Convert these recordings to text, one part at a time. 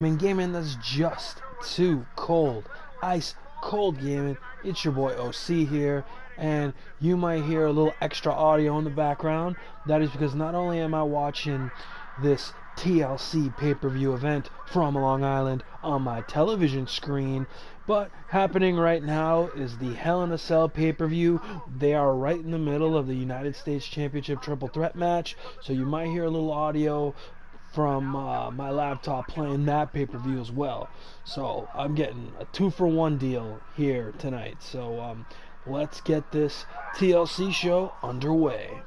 Gaming that's just too cold. Ice cold gaming. It's your boy OC here, and you might hear a little extra audio in the background. That is because not only am I watching this TLC pay-per-view event from Long Island on my television screen, but happening right now is the Hell in a Cell pay-per-view. They are right in the middle of the United States Championship Triple Threat match, so you might hear a little audio from my laptop playing that pay-per-view as well. So I'm getting a 2-for-1 deal here tonight. So let's get this TLC show underway.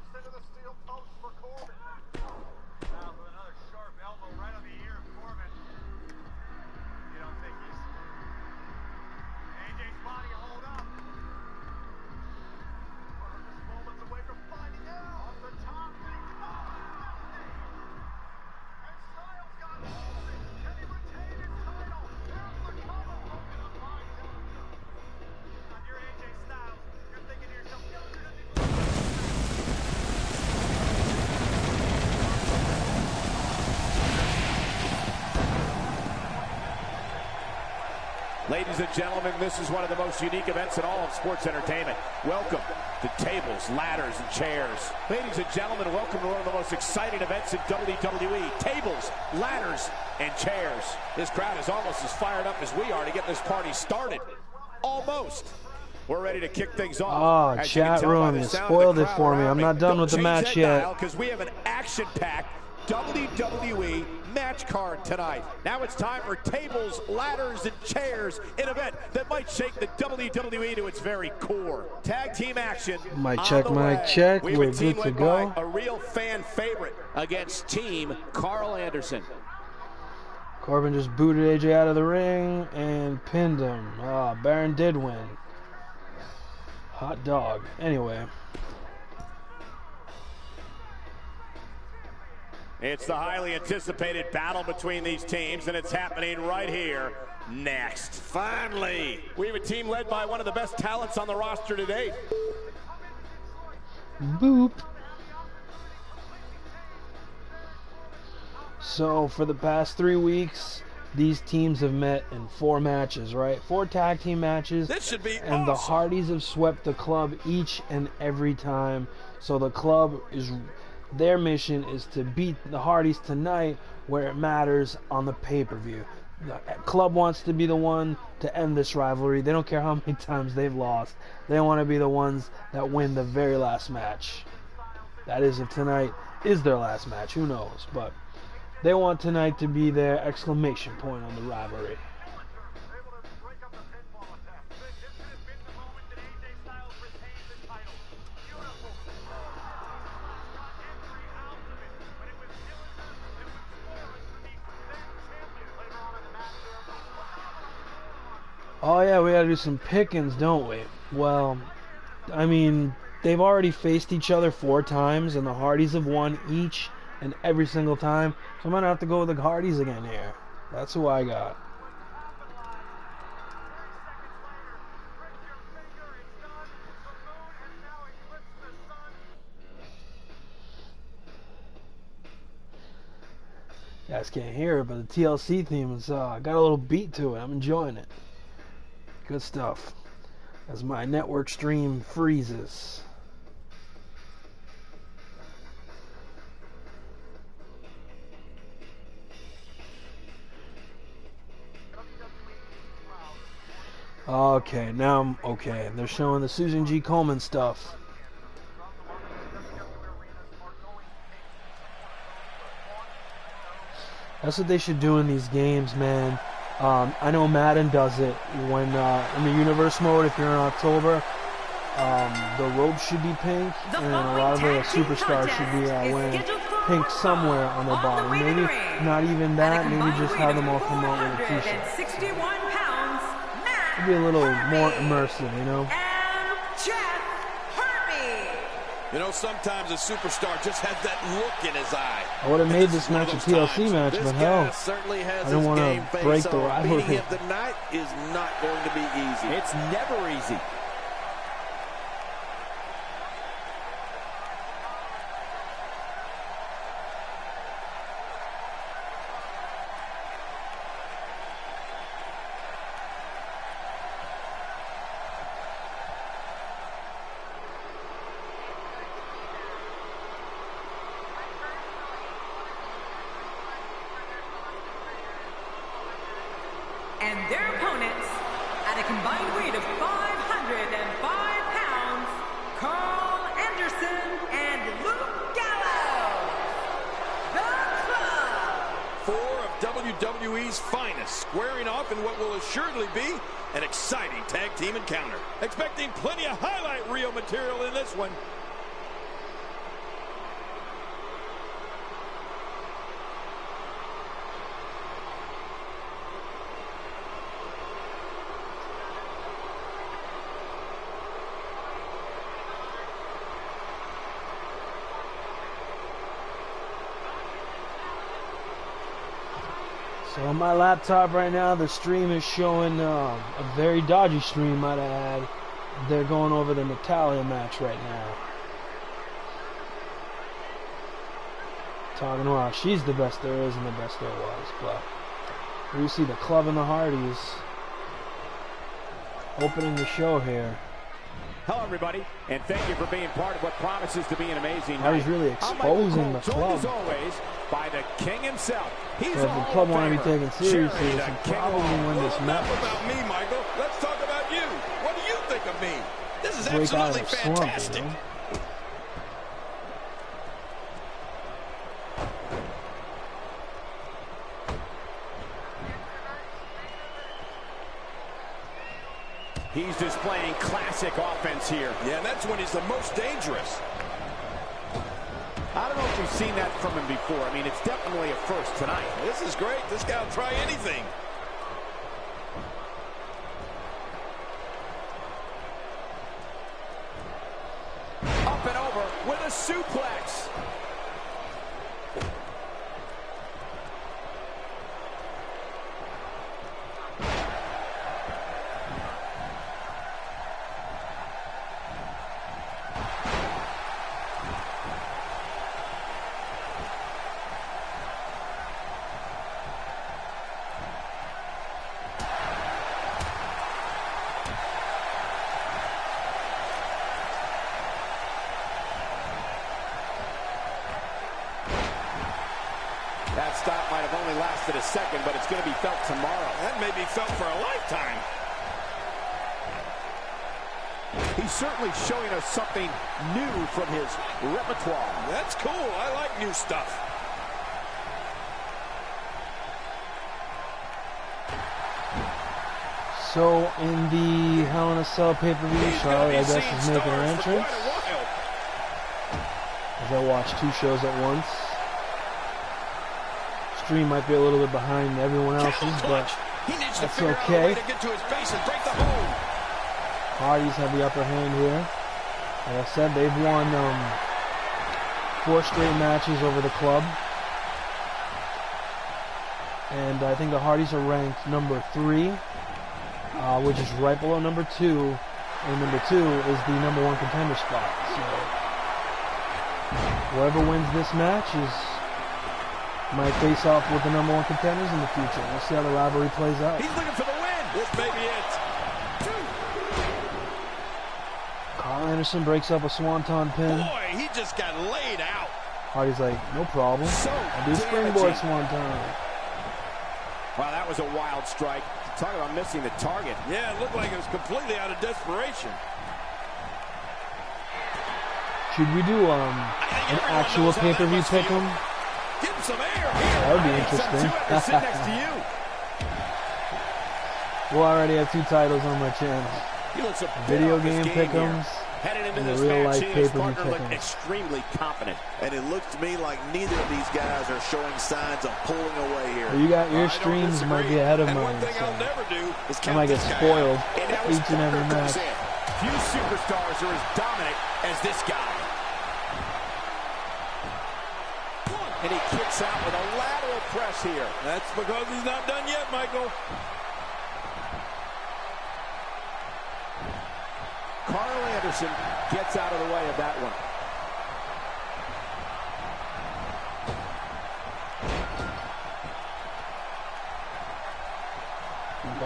Ladies and gentlemen, this is one of the most unique events in all of sports entertainment. Welcome to Tables, Ladders, and Chairs. Ladies and gentlemen, welcome to one of the most exciting events in WWE. Tables, Ladders, and Chairs. This crowd is almost as fired up as we are to get this party started. Almost. We're ready to kick things off. Oh, chat room, you spoiled it for me. I'm not done with the match yet. Because we have an action-packed WWE match card tonight. Now it's time for Tables, Ladders, and Chairs, an event that might shake the WWE to its very core. Tag team action. Mic check, mic check. We're good to go. A real fan favorite against Team Carl Anderson. Corbin just booted AJ out of the ring and pinned him. Baron did win. Hot dog. Anyway. It's the highly anticipated battle between these teams, and it's happening right here next. Finally, we have a team led by one of the best talents on the roster to date. Boop. So, for the past 3 weeks, these teams have met in 4 matches, right? 4 tag team matches. This should be and awesome. The Hardys have swept the club each and every time. So the club is... their mission is to beat the Hardys tonight where it matters on the pay-per-view. The club wants to be the one to end this rivalry. They don't care how many times they've lost. They want to be the ones that win the very last match. That is, if tonight is their last match, who knows. But they want tonight to be their exclamation point on the rivalry. Oh yeah, we gotta do some pickings, don't we? Well, I mean, they've already faced each other 4 times, and the Hardys have won each and every single time. So I'm gonna have to go with the Hardys again here. That's who I got. You guys can't hear it, but the TLC theme is got a little beat to it. I'm enjoying it. Good stuff. As my network stream freezes. Okay, now I'm okay. They're showing the Susan G. Komen stuff. That's what they should do in these games, man. I know Madden does it when in the universe mode. If you're in October, the robes should be pink, and a lot of the superstars should be wearing pink somewhere on their body. Maybe not even that. Maybe just have them all come out with a t-shirt. It'd be a little more immersive, you know. You know, sometimes a superstar just has that look in his eye. I would have made this match a TLC match, but hell, I didn't want to break the rivalry. Beating of the night is not going to be easy. It's never easy. And their opponents, at a combined weight of 505 pounds, Carl Anderson and Luke Gallows, the Club. Four of WWE's finest squaring off in what will assuredly be an exciting tag team encounter. Expecting plenty of highlight reel material in this one. So on my laptop right now, the stream is showing a very dodgy stream, might I add. They're going over the Natalya match right now. Talking about she's the best there is and the best there was. But we see the Club and the Hardys opening the show here. Hello, everybody, and thank you for being part of what promises to be an amazing night. Hardys really exposing the Club. As always, by the King himself. He's So if the Club want to be taken seriously, they should probably win this match. Enough about me, Michael. Let's talk about you. What do you think of me? This is Break out absolutely of a slump, fantastic. you know? He's displaying classic offense here. Yeah, and that's when he's the most dangerous. I don't know if we've seen that from him before. I mean, it's definitely a first tonight. This is great. This guy will try anything. Up and over with a suplex. That stop might have only lasted a second, but it's going to be felt tomorrow. That may be felt for a lifetime. He's certainly showing us something new from his repertoire. That's cool. I like new stuff. So in the Hell in a Cell pay-per-view, Charlotte, I guess, is making her entrance. As I watch two shows at once. Stream might be a little bit behind everyone else's, but that's okay. Hardys have the upper hand here. Like I said, they've won 4 straight matches over the Club. And I think the Hardys are ranked number 3, which is right below number 2. And number 2 is the number 1 contender spot. So whoever wins this match might face off with the number 1 contenders in the future. We'll see how the rivalry plays out. He's looking for the win. This may be it. Carl Anderson breaks up a swanton pin. Boy, he just got laid out. Hardy's like, no problem. I'll do springboard swanton. Wow, that was a wild strike. Talk about missing the target. Yeah, it looked like it was completely out of desperation. Should we do an actual pay-per-view pick'em? Give him some air here. That would be interesting. Sit next to you. We'll already have 2 titles on my channel. He looks a Video game pick'ems and the real life pay-per-view pick'ems. Extremely confident. And it looks to me like neither of these guys are showing signs of pulling away here. Well, you got your streams might be ahead of mine, so I might get spoiled each and every match. Few superstars are as dominant as this guy. And he kicks out with a lateral press here. That's because he's not done yet, Michael. Carl Anderson gets out of the way of that one.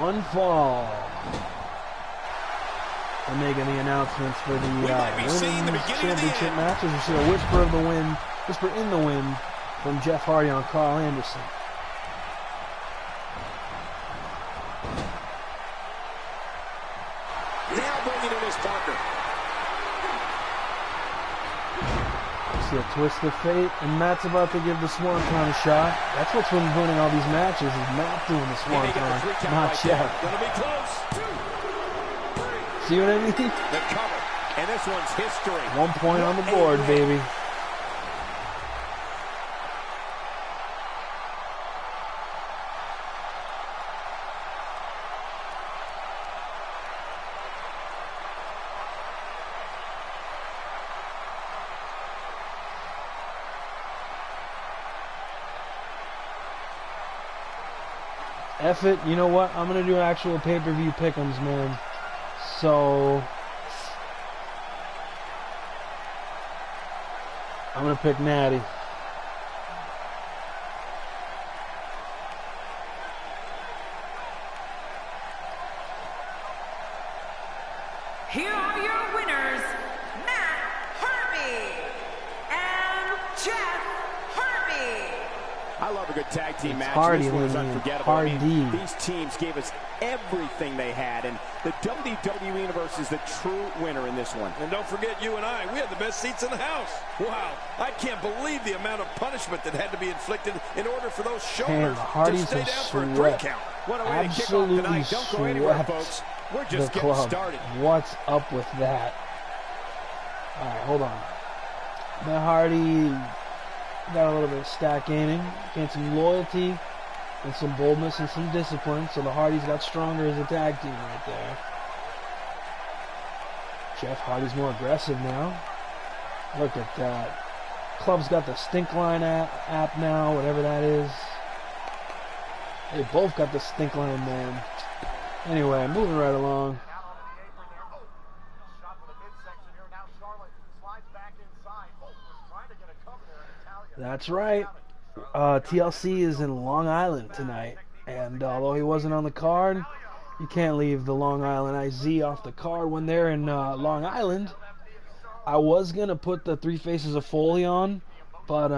One fall. They're making the announcements for the women's championship matches. We see a whisper of the wind, whisper in the wind from Jeff Hardy on Carl Anderson. this partner. See a twist of fate, and Matt's about to give the Swanton a shot. That's what's been winning all these matches, is Matt doing the Swanton, not Jeff. Gonna be close. 2, 3. See what I mean? The cover, and this one's history. 1 point on the board, baby. F it, you know what? I'm going to do actual pay-per-view pick'ems, man. So, I'm going to pick Natty. Here are your winners, Matt Harvey and Jeff Harvey. I love a good tag team match. Hardy, this one was unforgettable. I mean, these teams gave us everything they had, and the WWE Universe is the true winner in this one. And don't forget, you and I, we had the best seats in the house. Wow, I can't believe the amount of punishment that had to be inflicted in order for those shoulders to stay down for a 3 count. What a way to kick off tonight. Don't go anywhere, folks. We're just getting started. What's up with that? All right, hold on. Matt Hardy got a little bit of stat gaining, gained some loyalty and some boldness and some discipline, so the Hardys got stronger as a tag team right there. Jeff Hardy's more aggressive now. Look at that. Club's got the Stink Line app now, whatever that is. They both got the Stink Line, man. Anyway, moving right along. That's right. TLC is in Long Island tonight, and although he wasn't on the card, you can't leave the Long Island IZ off the card when they're in Long Island. I was gonna put the Three Faces of Foley on, but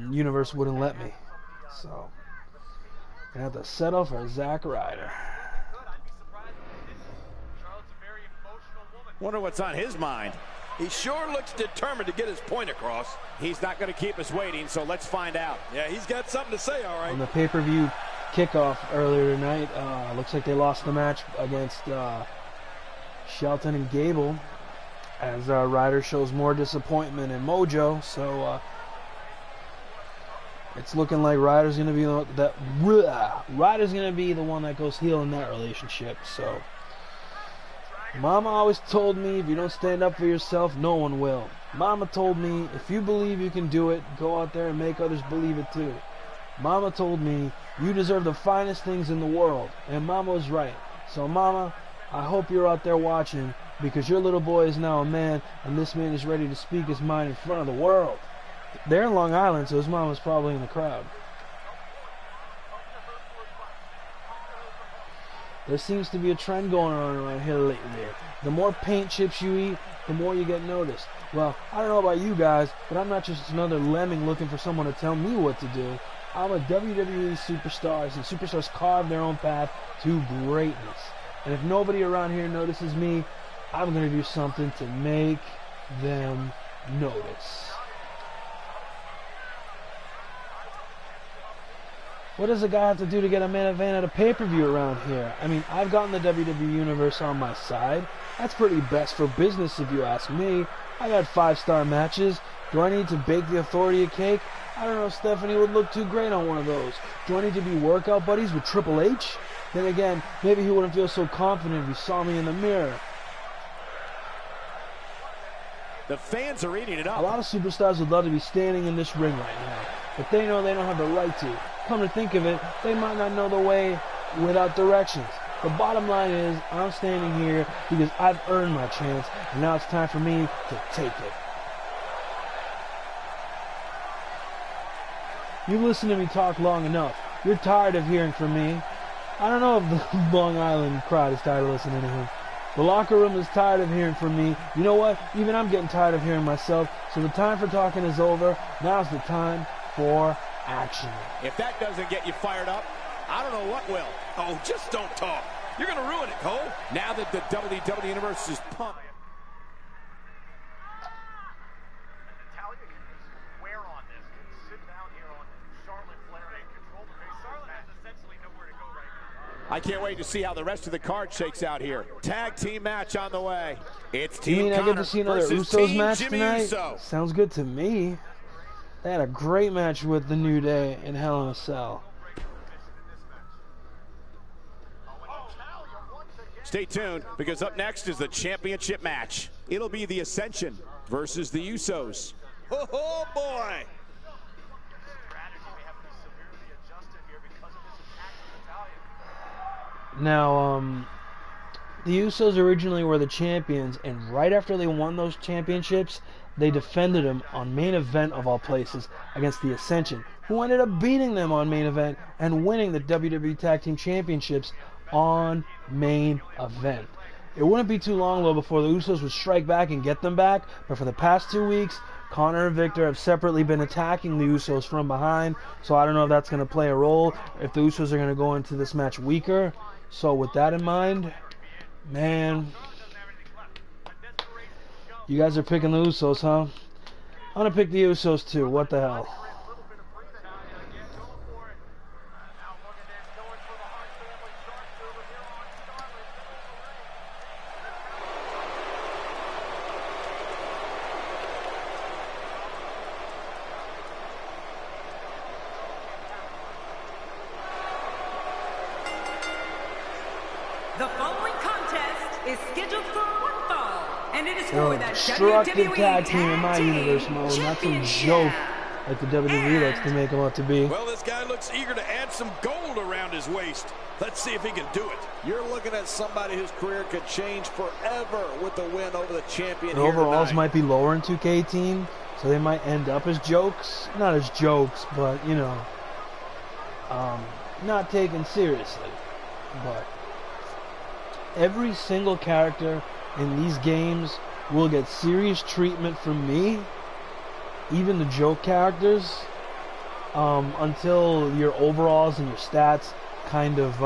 Universe wouldn't let me, so I have to settle for Zack Ryder. Wonder what's on his mind. He sure looks determined to get his point across. He's not going to keep us waiting, so let's find out. Yeah, he's got something to say, all right. On the pay-per-view kickoff earlier tonight, looks like they lost the match against Shelton and Gable, as Ryder shows more disappointment in Mojo. So it's looking like Ryder's going to be the one that goes heel in that relationship. So Mama always told me, if you don't stand up for yourself, no one will. Mama told me, if you believe you can do it, go out there and make others believe it too. Mama told me, you deserve the finest things in the world. And Mama was right. So Mama, I hope you're out there watching, because your little boy is now a man, and this man is ready to speak his mind in front of the world. They're in Long Island, so his mama's probably in the crowd. There seems to be a trend going on around here lately. The more paint chips you eat, the more you get noticed. Well, I don't know about you guys, but I'm not just another lemming looking for someone to tell me what to do. I'm a WWE superstar, and superstars carve their own path to greatness. And if nobody around here notices me, I'm going to do something to make them notice. What does a guy have to do to get a main event at a pay-per-view around here? I mean, I've gotten the WWE Universe on my side. That's pretty best for business if you ask me. I got 5-star matches. Do I need to bake the Authority a cake? I don't know if Stephanie would look too great on one of those. Do I need to be workout buddies with Triple H? Then again, maybe he wouldn't feel so confident if he saw me in the mirror. The fans are eating it up. A lot of superstars would love to be standing in this ring right now, but they know they don't have the right to. Come to think of it, they might not know the way without directions. The bottom line is, I'm standing here because I've earned my chance, and now it's time for me to take it. You've listened to me talk long enough. You're tired of hearing from me. I don't know if the Long Island crowd is tired of listening to him. The locker room is tired of hearing from me. You know what? Even I'm getting tired of hearing myself. So the time for talking is over. Now's the time for action. If that doesn't get you fired up, I don't know what will. Oh, just don't talk. You're going to ruin it, Cole. Now that the WWE Universe is pumped. I can't wait to see how the rest of the card shakes out here. Tag team match on the way. It's Team You mean I get to see another Usos match tonight? Uso. Sounds good to me. They had a great match with the New Day in Hell in a Cell. Stay tuned, because up next is the championship match. It'll be the Ascension versus the Usos. Oh, boy. Now, the Usos originally were the champions, and right after they won those championships, they defended them on Main Event of all places against the Ascension, who ended up beating them on Main Event and winning the WWE Tag Team Championships on Main Event. It wouldn't be too long, though, before the Usos would strike back and get them back, but for the past 2 weeks, Connor and Victor have separately been attacking the Usos from behind, so I don't know if that's going to play a role, if the Usos are going to go into this match weaker. So with that in mind, man, you guys are picking the Usos, huh? I'm going to pick the Usos too. What the hell? The following contest is scheduled for one fall, and it is for the Destructive WWE tag team in my universe mode, not some joke like the WWE likes to make them out to be. Well, this guy looks eager to add some gold around his waist. Let's see if he can do it. You're looking at somebody whose career could change forever with the win over the champion Their here overalls tonight. might be lower in 2K18, so they might end up as jokes. Not as jokes, but, you know, not taken seriously. But every single character in these games will get serious treatment from me, even the joke characters, until your overalls and your stats kind of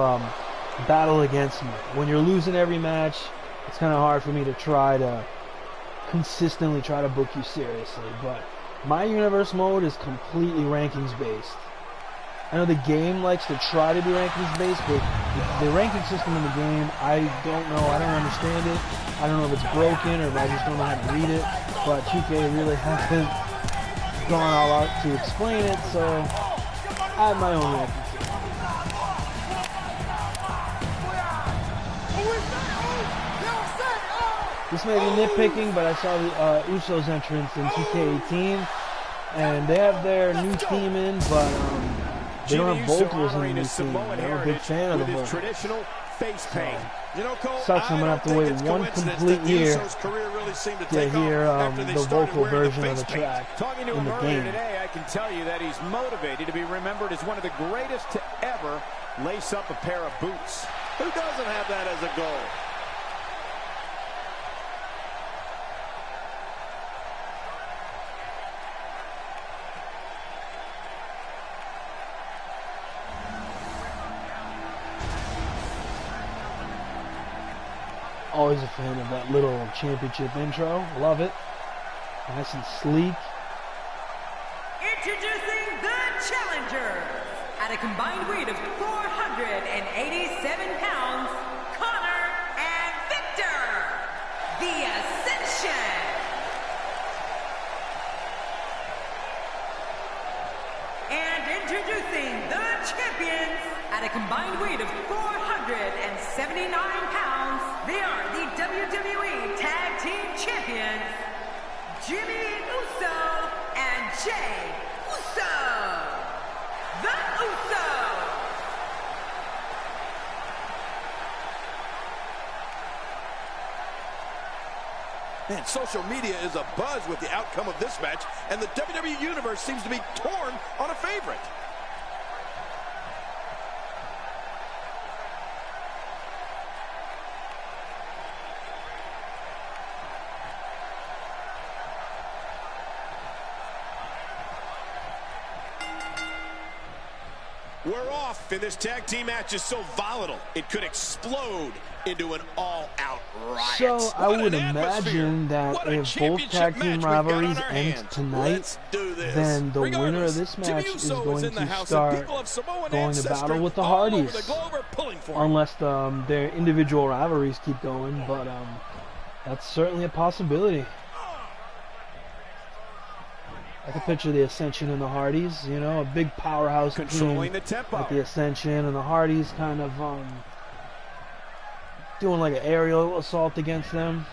battle against me. When you're losing every match, it's kind of hard for me to try to consistently try to book you seriously. But my universe mode is completely rankings based. I know the game likes to try to be rankings based, but the ranking system in the game, I don't know. I don't understand it. I don't know if it's broken or if I just don't know how to read it. But 2K really hasn't gone all out to explain it, so I have my own ranking system. This may be nitpicking, but I saw the Usos entrance in 2K18, and they have their new theme in, but they don't have vocals in the new theme. I'm a big fan of the vocals. Traditional face paint. You know, Cole, Sucks I'm going to have to wait one complete year to hear the vocal version of the track Talking to in him the earlier game. today, I can tell you that he's motivated to be remembered as one of the greatest to ever lace up a pair of boots. Who doesn't have that as a goal? Always a fan of that little championship intro. Love it. Nice and sleek. Introducing the challengers at a combined weight of 487 pounds, Connor and Victor, the Ascension. And introducing the champions at a combined weight of 479 pounds, they are the WWE Tag Team Champions, Jimmy Uso and Jay Uso. The Usos. Man, social media is abuzz with the outcome of this match, and the WWE Universe seems to be torn on a favorite. We're off, and this tag team match is so volatile, it could explode into an all-out riot. So I What would an imagine that if both tag team rivalries end tonight, then the winner of this match is going to start going to battle with the Hardys. Unless their individual rivalries keep going, but that's certainly a possibility. I can picture the Ascension and the Hardys, you know, a big powerhouse controlling team the tempo. like the Ascension and the Hardys kind of doing like an aerial assault against them.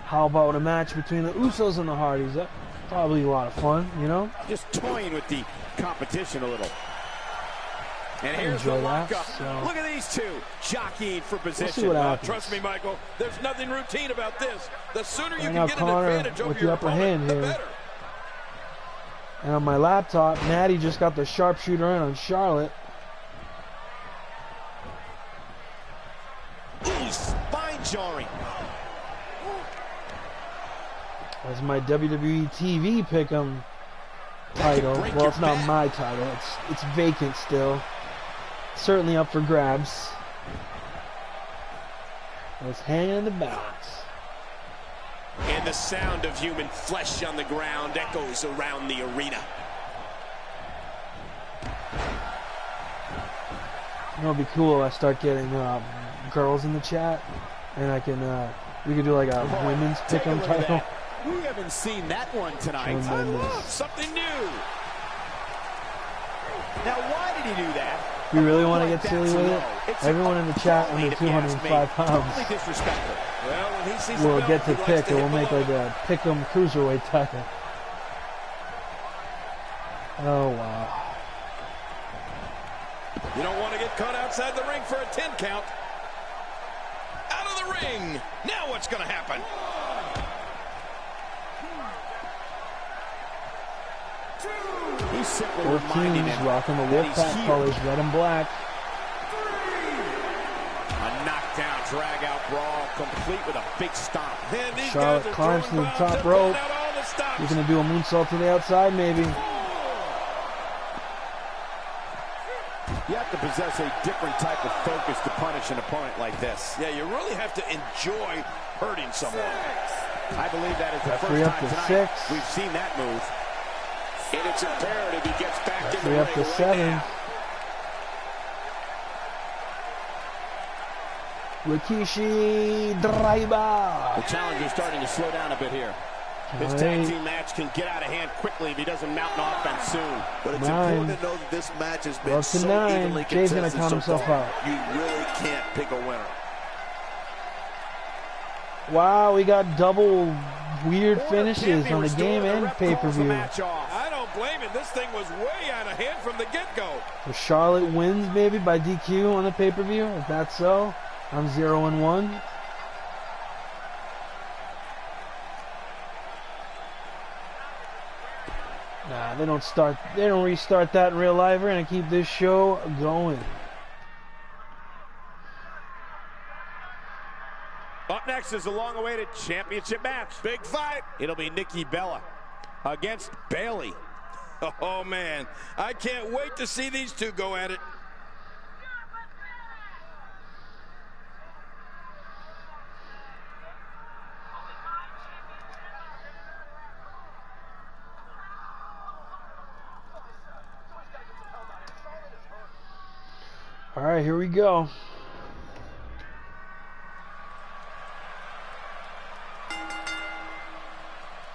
How about a match between the Usos and the Hardys? That's probably a lot of fun, you know? Just toying with the competition a little. And I here's the enjoy that, lockup. so. Look at these two jockeying for We'll see position. what happens. Trust me, Michael, there's nothing routine about this. The sooner you Right can now, get Connor an advantage with over the your upper opponent, hand the here. better. And on my laptop, Natty just got the sharpshooter in on Charlotte. Ooh, spine jarring. That's my WWE TV pick'em title. break Well, your it's not back. my title. It's vacant still. Certainly up for grabs. It's hanging in the balance. And the sound of human flesh on the ground echoes around the arena. You know, it'd be cool if I start getting girls in the chat, and I can we could do like a women's Take a pick'em look at title. that. We haven't seen that one tonight. Tremendous. Something new. Now, why did he do that? You really want to get silly with it? It's Everyone in the chat appalling, under if you ask me. 205 pounds Totally disrespectful. Well, when he sees will the get to belt, he pick, likes and we'll hit make below like a pick'em cruiserweight title. Oh wow. You don't want to get caught outside the ring for a 10 count. Out of the ring. Now what's going to happen? He's simply Both reminding teams him rocking the that he's Wolfpack here. colors, red and black. A knockdown, drag-out brawl, complete with a big stomp. And these Charlotte guys are climbs to throwing the bombs top and rope. pulling out all the stops. You're gonna do a moonsault to the outside, maybe. You have to possess a different type of focus to punish an opponent like this. Yeah, you really have to enjoy hurting someone. I believe that is the Referee first up time to tonight 6. we've seen that move. And it's imperative he gets back in the Referee ring up to right 7. now. Rikishi Draiba. The challenger's starting to slow down a bit here. This tag team match can get out of hand quickly if he doesn't mount an offense soon. But it's 9. important to know that this match has been Up to so 9. evenly Jay's gonna contested count so himself far. out. You really can't pick a winner. Wow, we got double weird Order finishes can't be on the restored. game The and ref calls the pay-per-view. match off. I don't blame him. This thing was way out of hand from the get-go. So Charlotte wins maybe by DQ on the pay-per-view. If that's so, I'm 0-1. Nah, they don't restart that in real life. We're gonna keep this show going. Up next is a long-awaited championship match. Big fight. It'll be Nikki Bella against Bayley. Oh, man. I can't wait to see these two go at it. All right, here we go.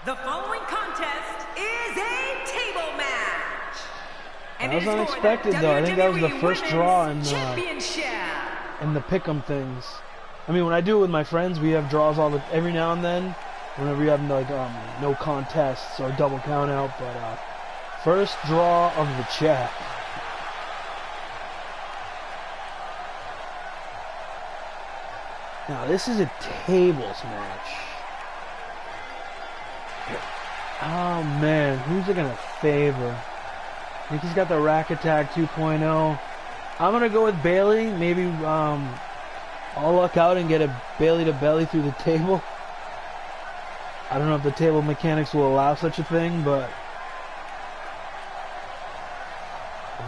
The following contest is a table match. That was unexpected, though. I think that was the first draw in Championship. the pick'em things. I mean, when I do it with my friends, we have draws every now and then. Whenever you have like no contests or double count out, but first draw of the chat. Now this is a tables match. Oh man, who's it gonna favor? I think he's got the Rack Attack 2.0. I'm gonna go with Bayley. Maybe I'll luck out and get a Bayley to belly through the table. I don't know if the table mechanics will allow such a thing, but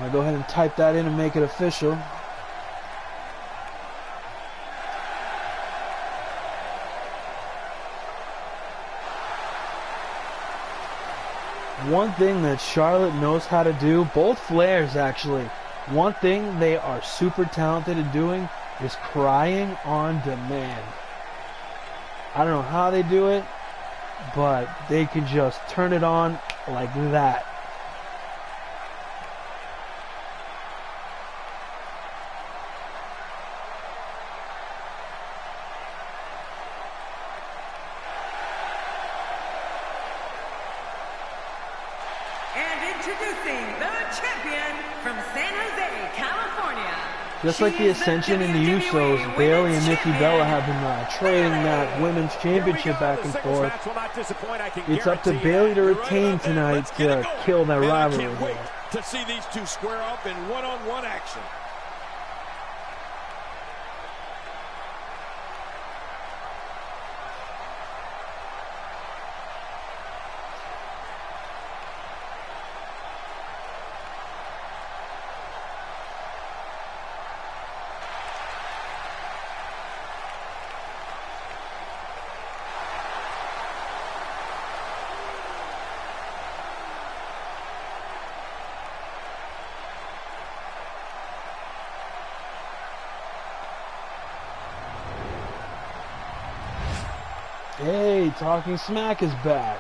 I'll go ahead and type that in and make it official. One thing that Charlotte knows how to do, both Flairs actually, one thing they are super talented at doing is crying on demand. I don't know how they do it, but they can just turn it on like that. Introducing the champion from San Jose, California. Just like the Ascension and the Usos, Bayley and Nikki Bella have been trading that women's championship back and forth. It's up to Bayley to retain tonight to kill that rivalry. I can't wait to see these two square up in one-on-one action. Hey, Talking Smack is back.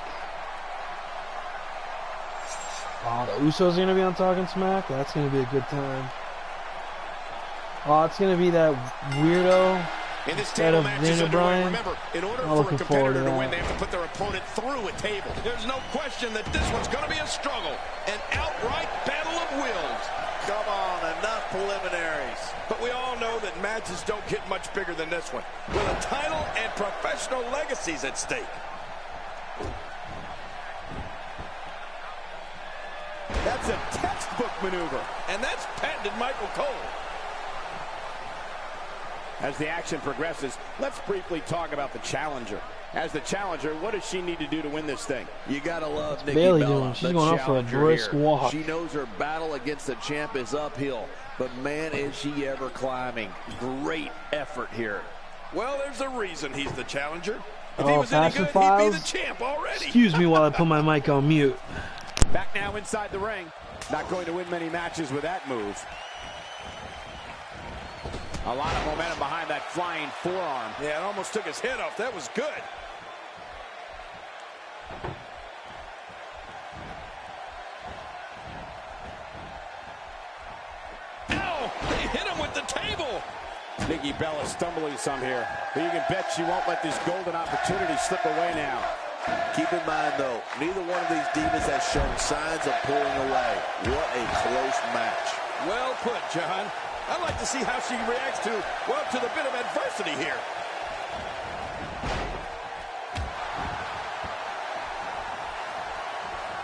Oh, the Usos are going to be on Talking Smack? That's going to be a good time. Oh, it's going to be that weirdo instead of Daniel Bryan. Remember, in order I'm for a looking forward competitor to to win, that. they have to put their opponent through a table. There's no question that this one's going to be a struggle. An outright battle of wills. Come on, enough preliminaries. But we all know that matches don't get much bigger than this one, with a title and professional legacies at stake. That's a textbook maneuver. And that's patented Michael Cole. As the action progresses, let's briefly talk about the challenger. As the challenger, what does she need to do to win this thing? You gotta love Nikki Bayley Bella, doing? She's the going up for a challenger brisk here. walk. She knows her battle against the champ is uphill, but man, is she ever climbing. Great effort here. Well, there's a reason he's the challenger. If Oh, he was any Fashion good, Files? he'd be the champ already. Excuse me while I put my mic on mute. Back now inside the ring. Not going to win many matches with that move. A lot of momentum behind that flying forearm. Yeah, it almost took his head off. That was good. Ow! They hit him with the table. Nikki Bella stumbling some here. But you can bet she won't let this golden opportunity slip away now. Keep in mind, though, neither one of these divas has shown signs of pulling away. What a close match. Well put, John. I'd like to see how she reacts to, well, to the bit of adversity here.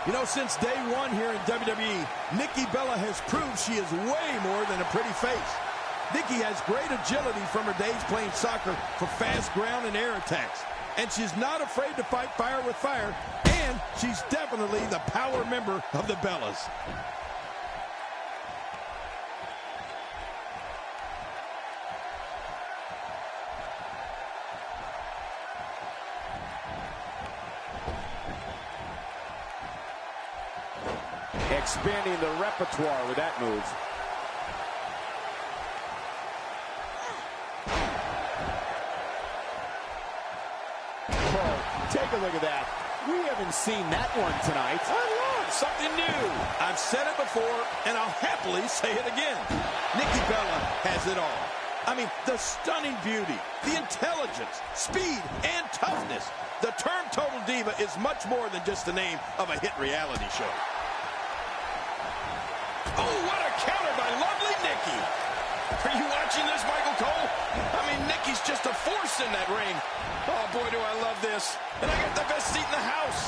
You know, since day one here in WWE, Nikki Bella has proved she is way more than a pretty face. Nikki has great agility from her days playing soccer for fast ground and air attacks. And she's not afraid to fight fire with fire. And she's definitely the power member of the Bellas. Expanding the repertoire with that move. Oh, take a look at that. We haven't seen that one tonight. I love something new. I've said it before, and I'll happily say it again. Nikki Bella has it all. I mean, the stunning beauty, the intelligence, speed, and toughness. The term Total Diva is much more than just the name of a hit reality show. Oh, what a counter by lovely Nikki. Are you watching this, Michael Cole? I mean, Nikki's just a force in that ring. Oh, boy, do I love this. And I got the best seat in the house.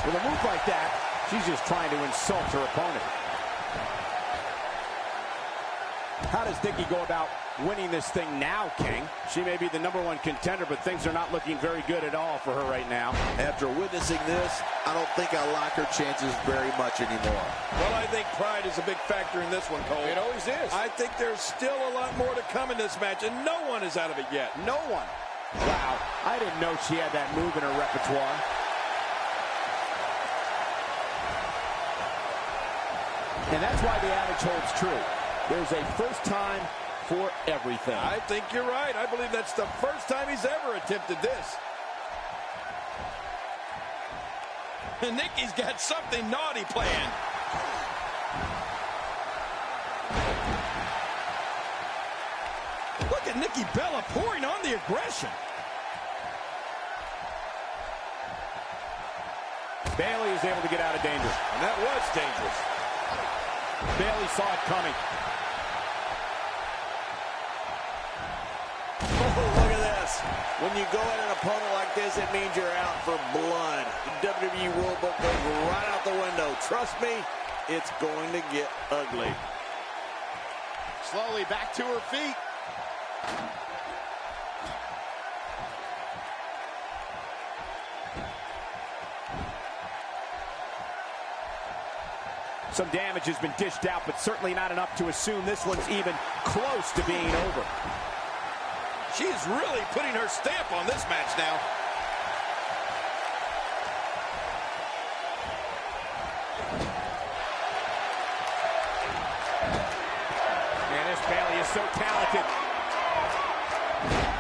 With a move like that, she's just trying to insult her opponent. How does Nikki go about winning this thing now, King. She may be the #1 contender, but things are not looking very good at all for her right now. After witnessing this, I don't think I like her chances very much anymore. Well, I think pride is a big factor in this one, Cole. It always is. I think there's still a lot more to come in this match, and no one is out of it yet. No one. Wow, I didn't know she had that move in her repertoire. And that's why the adage holds true. There's a first time for everything. I think you're right. I believe that's the first time he's ever attempted this. And Nikki's got something naughty planned. Look at Nikki Bella pouring on the aggression. Bayley is able to get out of danger. And that was dangerous. Bayley saw it coming. Oh, look at this. When you go at an opponent like this, it means you're out for blood. The WWE rulebook goes right out the window. Trust me, it's going to get ugly. Slowly back to her feet. Some damage has been dished out, but certainly not enough to assume this one's even close to being over. She is really putting her stamp on this match now. And this Bayley is so talented.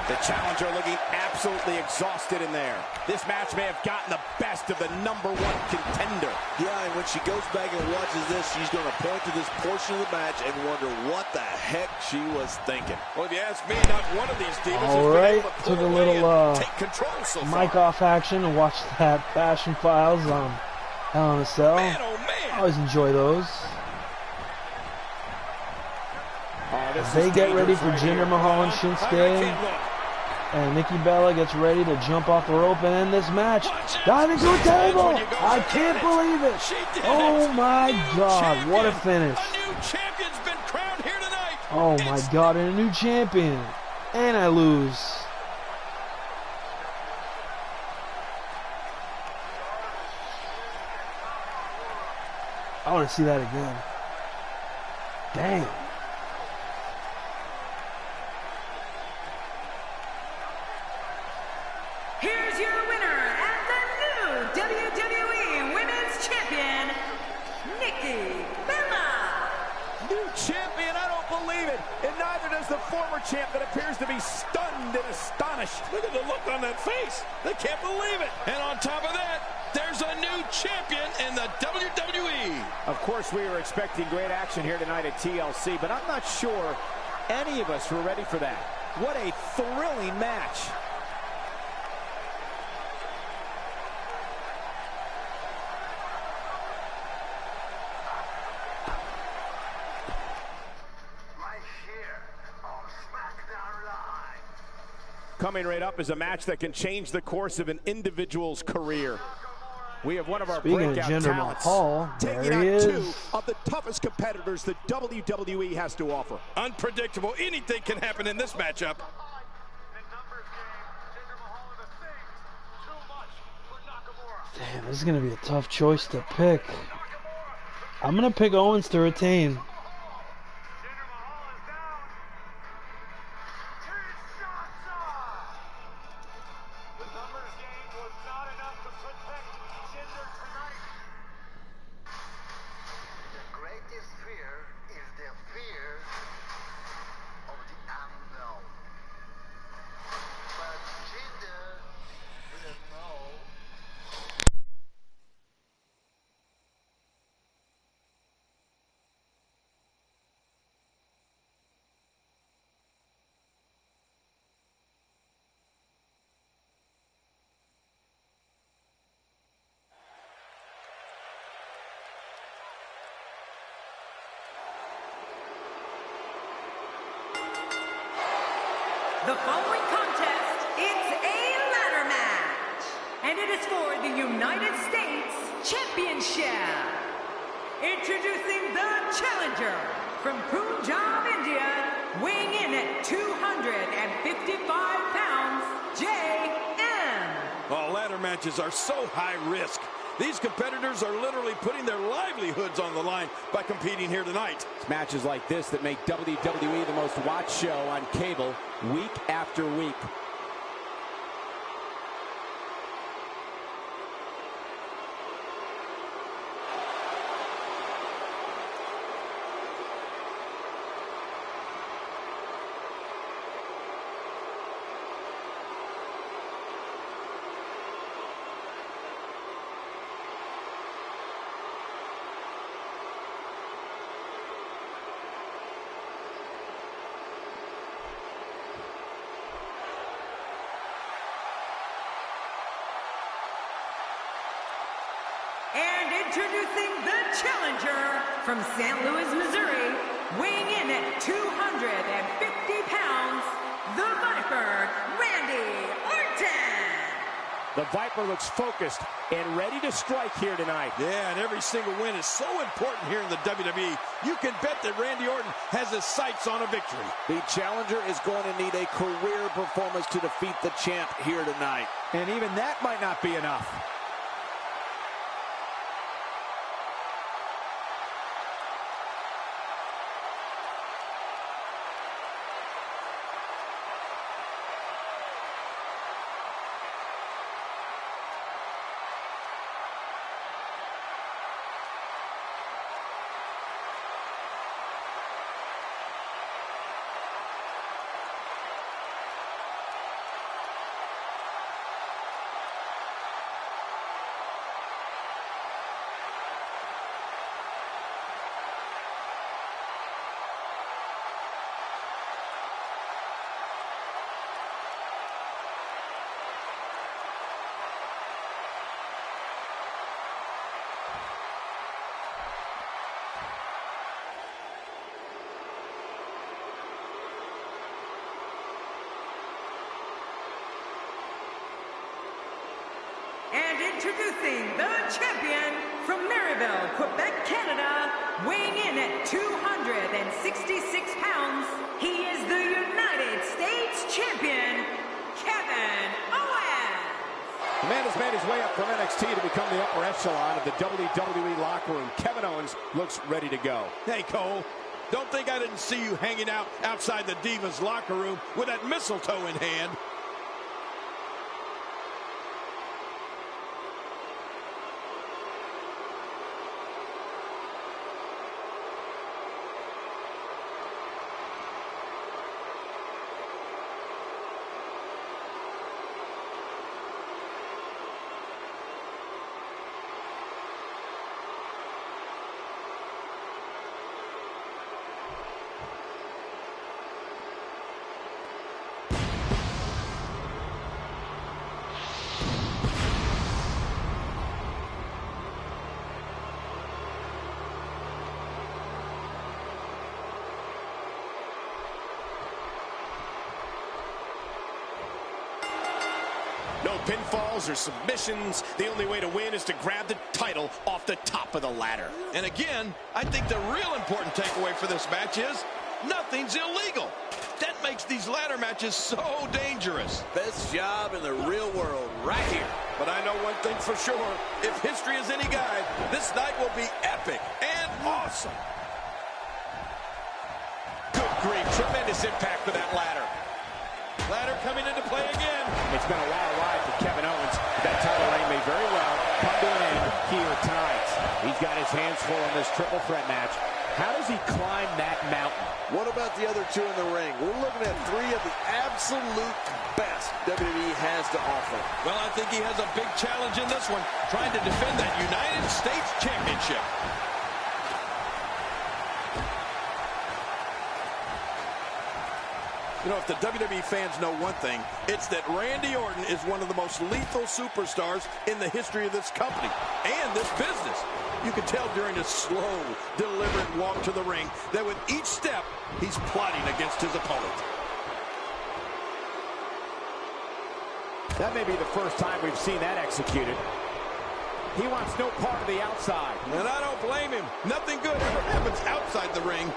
The challenger looking absolutely exhausted in there. This match may have gotten the best of the #1 contender. Yeah, and when she goes back and watches this, she's going to point to this portion of the match and wonder what the heck she was thinking. Well, if you ask me, not one of these divas has All been right, able to took pull a away little and take control so far. mic off action and watch that Fashion Files on Hell in a Cell. Man, oh man. I always enjoy those. This They is get ready dangerous for right Jinder here. Mahal and I Shinsuke. can't look. And Nikki Bella gets ready to jump off the rope and end this match. Dive into a table! I can't believe it! She did Oh it. my New God, what a champion. finish! A new champion's been crowned here tonight. Oh my It's God, and a new champion. And I lose. I want to see that again. Dang. Here's your winner and the new WWE Women's Champion, Nikki Bella. New champion, I don't believe it. And neither does the former champ that appears to be stunned and astonished. Look at the look on that face. They can't believe it. And on top of that, there's a new champion in the WWE. Of course, we were expecting great action here tonight at TLC, but I'm not sure any of us were ready for that. What a thrilling match. Coming right up is a match that can change the course of an individual's career. We have one of our Speaking of breakout Jinder talents Mahal, there taking he on is. 2 of the toughest competitors the WWE has to offer. Unpredictable. Anything can happen in this matchup. Damn, this is going to be a tough choice to pick. I'm going to pick Owens to retain. The following contest is a ladder match, and it is for the United States Championship. Introducing the challenger from Punjab, India, weighing in at matches are so high risk. These competitors are literally putting their livelihoods on the line by competing here tonight. It's matches like this that make WWE the most watched show on cable week after week. And introducing the challenger from St. Louis, Missouri, weighing in at 250 pounds, the Viper, Randy Orton. The Viper looks focused and ready to strike here tonight. Yeah, and every single win is so important here in the WWE. You can bet that Randy Orton has his sights on a victory. The challenger is going to need a career performance to defeat the champ here tonight. And even that might not be enough. And introducing the champion from Maryville, Quebec, Canada, weighing in at 266 pounds, he is the United States champion, Kevin Owens. The man has made his way up from NXT to become the upper echelon of the WWE locker room. Kevin Owens looks ready to go. Hey, Cole, don't think I didn't see you hanging out outside the Divas locker room with that mistletoe in hand. No pinfalls or submissions. The only way to win is to grab the title off the top of the ladder. And again, I think the real important takeaway for this match is nothing's illegal. That makes these ladder matches so dangerous. Best job in the real world right here. But I know one thing for sure. If history is any guide, this night will be epic and awesome. Good grief, tremendous impact for that ladder. Ladder coming into play again. It's been a wild ride for Kevin Owens. That title reign may very well come to an end here tonight. He's got his hands full on this triple threat match. How does he climb that mountain? What about the other two in the ring? We're looking at three of the absolute best WWE has to offer. Well, I think he has a big challenge in this one, trying to defend that United States Championship. You know, if the WWE fans know one thing, it's that Randy Orton is one of the most lethal superstars in the history of this company and this business. You can tell during his slow, deliberate walk to the ring that with each step, he's plotting against his opponent. That may be the first time we've seen that executed. He wants no part of the outside. And I don't blame him. Nothing good ever happens outside the ring.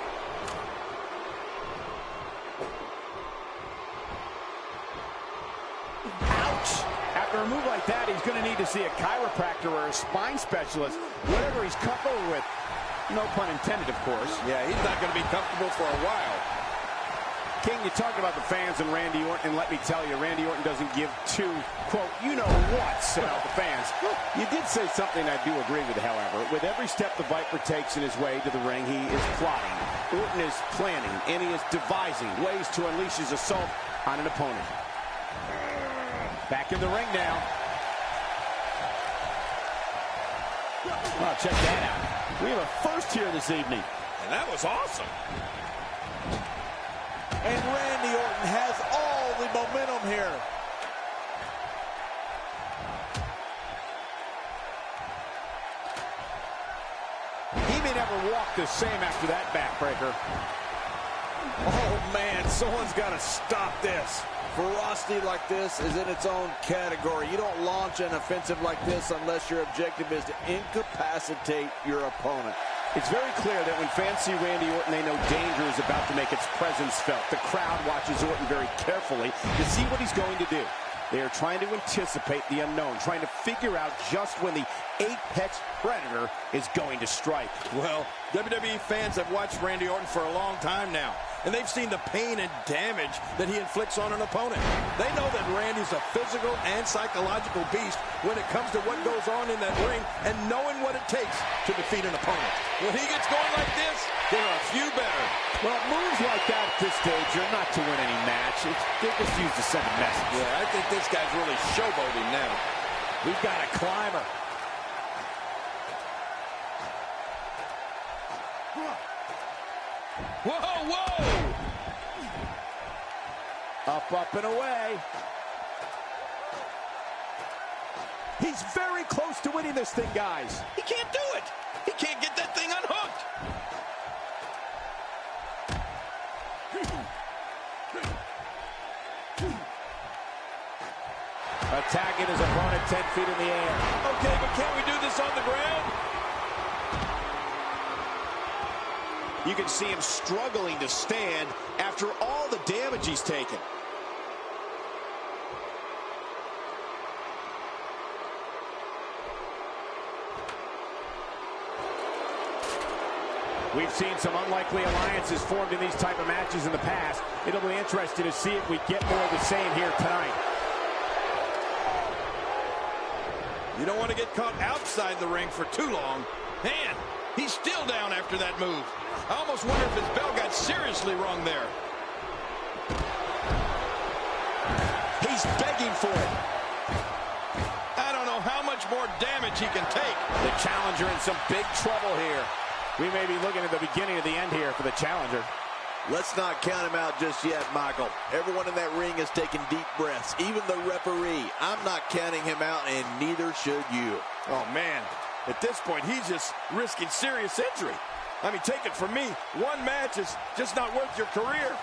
Ouch! After After a move like that, he's going to need to see a chiropractor or a spine specialist, whatever he's comfortable with. No pun intended, of course. Yeah, he's not going to be comfortable for a while. King, you talked about the fans and Randy Orton, and let me tell you, Randy Orton doesn't give two, quote, you-know-whats about the fans. You did say something I do agree with, however. With every step the Viper takes in his way to the ring, he is plotting. Orton is planning, and he is devising ways to unleash his assault on an opponent. Back in the ring now. Oh, check that out. We have a first here this evening. And that was awesome. And Randy Orton has all the momentum here. He may never walk the same after that backbreaker. Oh, man, someone's got to stop this. Ferocity like this is in its own category. You don't launch an offensive like this unless your objective is to incapacitate your opponent. It's very clear that when fans see Randy Orton, they know danger is about to make its presence felt. The crowd watches Orton very carefully to see what he's going to do. They are trying to anticipate the unknown, trying to figure out just when the apex predator is going to strike. Well, WWE fans have watched Randy Orton for a long time now, and they've seen the pain and damage that he inflicts on an opponent. They know that Randy's a physical and psychological beast when it comes to what goes on in that ring and knowing what it takes to defeat an opponent. When he gets going like this, there are a few better. Well, moves like that at this stage are not to win any match. They're just used to send a message. Yeah, I think this guy's really showboating now. We've got a climber. Whoa, whoa! Up, and away. He's very close to winning this thing, guys. He can't do it. He can't get that thing unhooked. Attacking his opponent 10 feet in the air. Okay, but can't we do this on the ground? You can see him struggling to stand after all the damage he's taken. We've seen some unlikely alliances formed in these type of matches in the past. It'll be interesting to see if we get more of the same here tonight. You don't want to get caught outside the ring for too long. Man, he's still down after that move. I almost wonder if his bell got seriously wrong there. He's begging for it. I don't know how much more damage he can take. The challenger in some big trouble here. We may be looking at the beginning of the end here for the challenger. Let's not count him out just yet, Michael. Everyone in that ring is taking deep breaths, even the referee. I'm not counting him out, and neither should you. Oh, man. At this point, he's just risking serious injury. I mean, take it from me, one match is just not worth your career.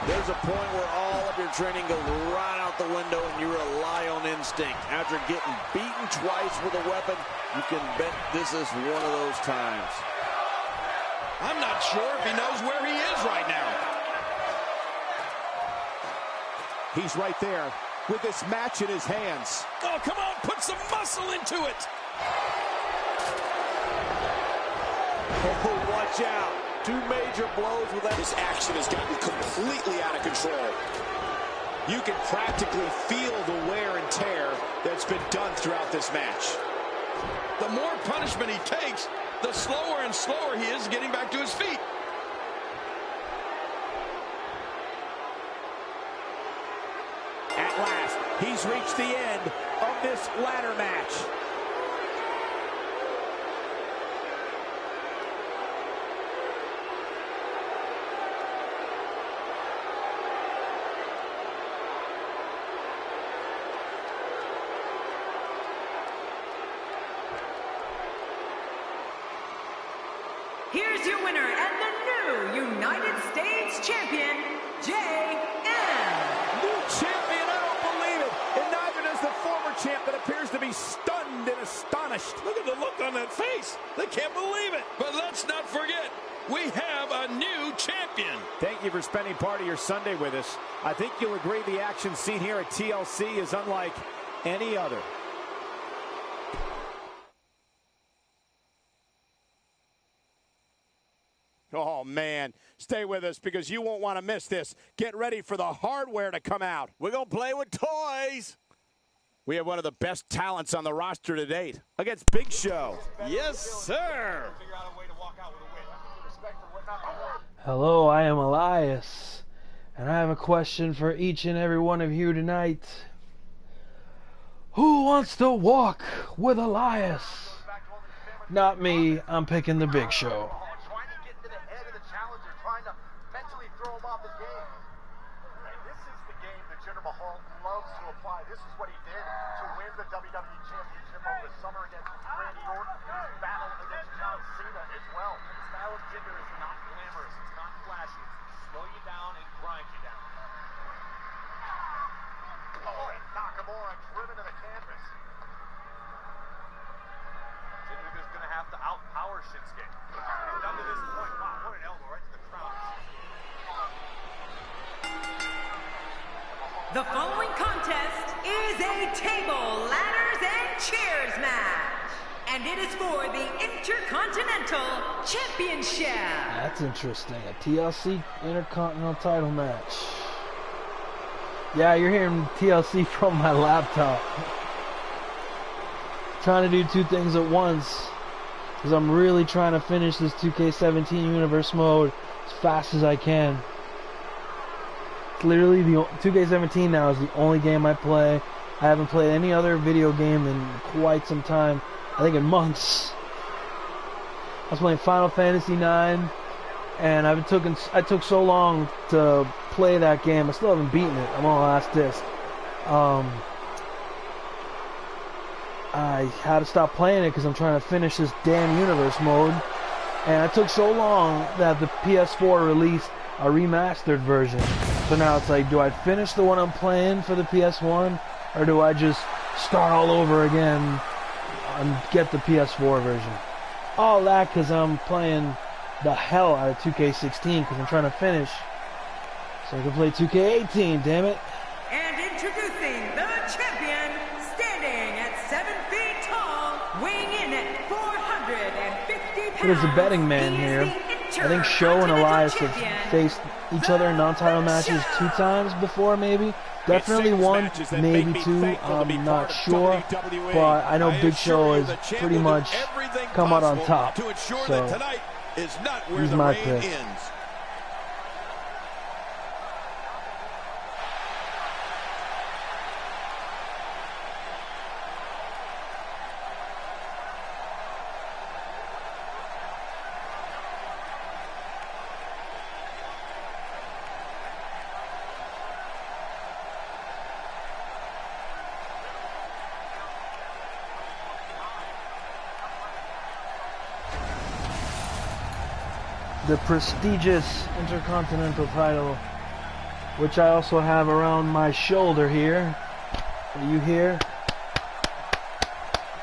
There's a point where all of your training goes right out the window and you rely on instinct. After getting beaten twice with a weapon, you can bet this is one of those times. I'm not sure if he knows where he is right now. He's right there with this match in his hands. Oh, come on, put some muscle into it. Oh, watch out. Two major blows with that. This action has gotten completely out of control. You can practically feel the wear and tear that's been done throughout this match. The more punishment he takes, the slower and slower he is getting back to his feet. At last, he's reached the end of this ladder match. Here's your winner and the new United States Champion, J.M. New champion, I don't believe it. And neither does the former champ that appears to be stunned and astonished. Look at the look on that face. They can't believe it. But let's we have a new champion. Thank you for spending part of your Sunday with us. I think you'll agree the action seen here at TLC is unlike any other. Oh, man. Stay with us because you won't want to miss this. Get ready for the hardware to come out. We're going to play with toys. We have one of the best talents on the roster to date against Big Show. Yes, sir. Hello, I am Elias, and I have a question for each and every one of you tonight. Who wants to walk with Elias? Not me, I'm picking the Big Show. This is what he did to win the WWE Championship over the summer against Randy Orton. His battle against John Cena as well. The style of Jinder is not glamorous. It's not flashy. It's slow you down and grind you down. Oh, and Nakamura driven to the canvas. Jinder is going to have to outpower Shinsuke. He's done to this point. Wow, what an elbow right to the crown. The following contest is a table, ladders, and chairs match. And it is for the Intercontinental Championship. That's interesting. A TLC Intercontinental title match. Yeah, you're hearing TLC from my laptop. Trying to do two things at once. Because I'm really trying to finish this 2K17 universe mode as fast as I can. Literally, the 2K17 now is the only game I play. I haven't played any other video game in quite some time. I think in months. I was playing Final Fantasy IX, and I took so long to play that game. I still haven't beaten it. I'm on the last disc. I had to stop playing it because I'm trying to finish this damn universe mode. And it took so long that the PS4 released a remastered version. So now it's like, do I finish the one I'm playing for the PS1, or do I just start all over again and get the PS4 version? All that because I'm playing the hell out of 2K16 because I'm trying to finish so I can play 2K18, damn it. And introducing the champion, standing at 7 feet tall, weighing in at 450 pounds. There's a betting man here. I think Show and Elias have faced each other in non-title matches 2 times before, maybe. Definitely one, maybe 2. I'm not sure, but I know Big Show has pretty much come out on top. So he's my pick. The prestigious Intercontinental title, which I also have around my shoulder here. Are you here?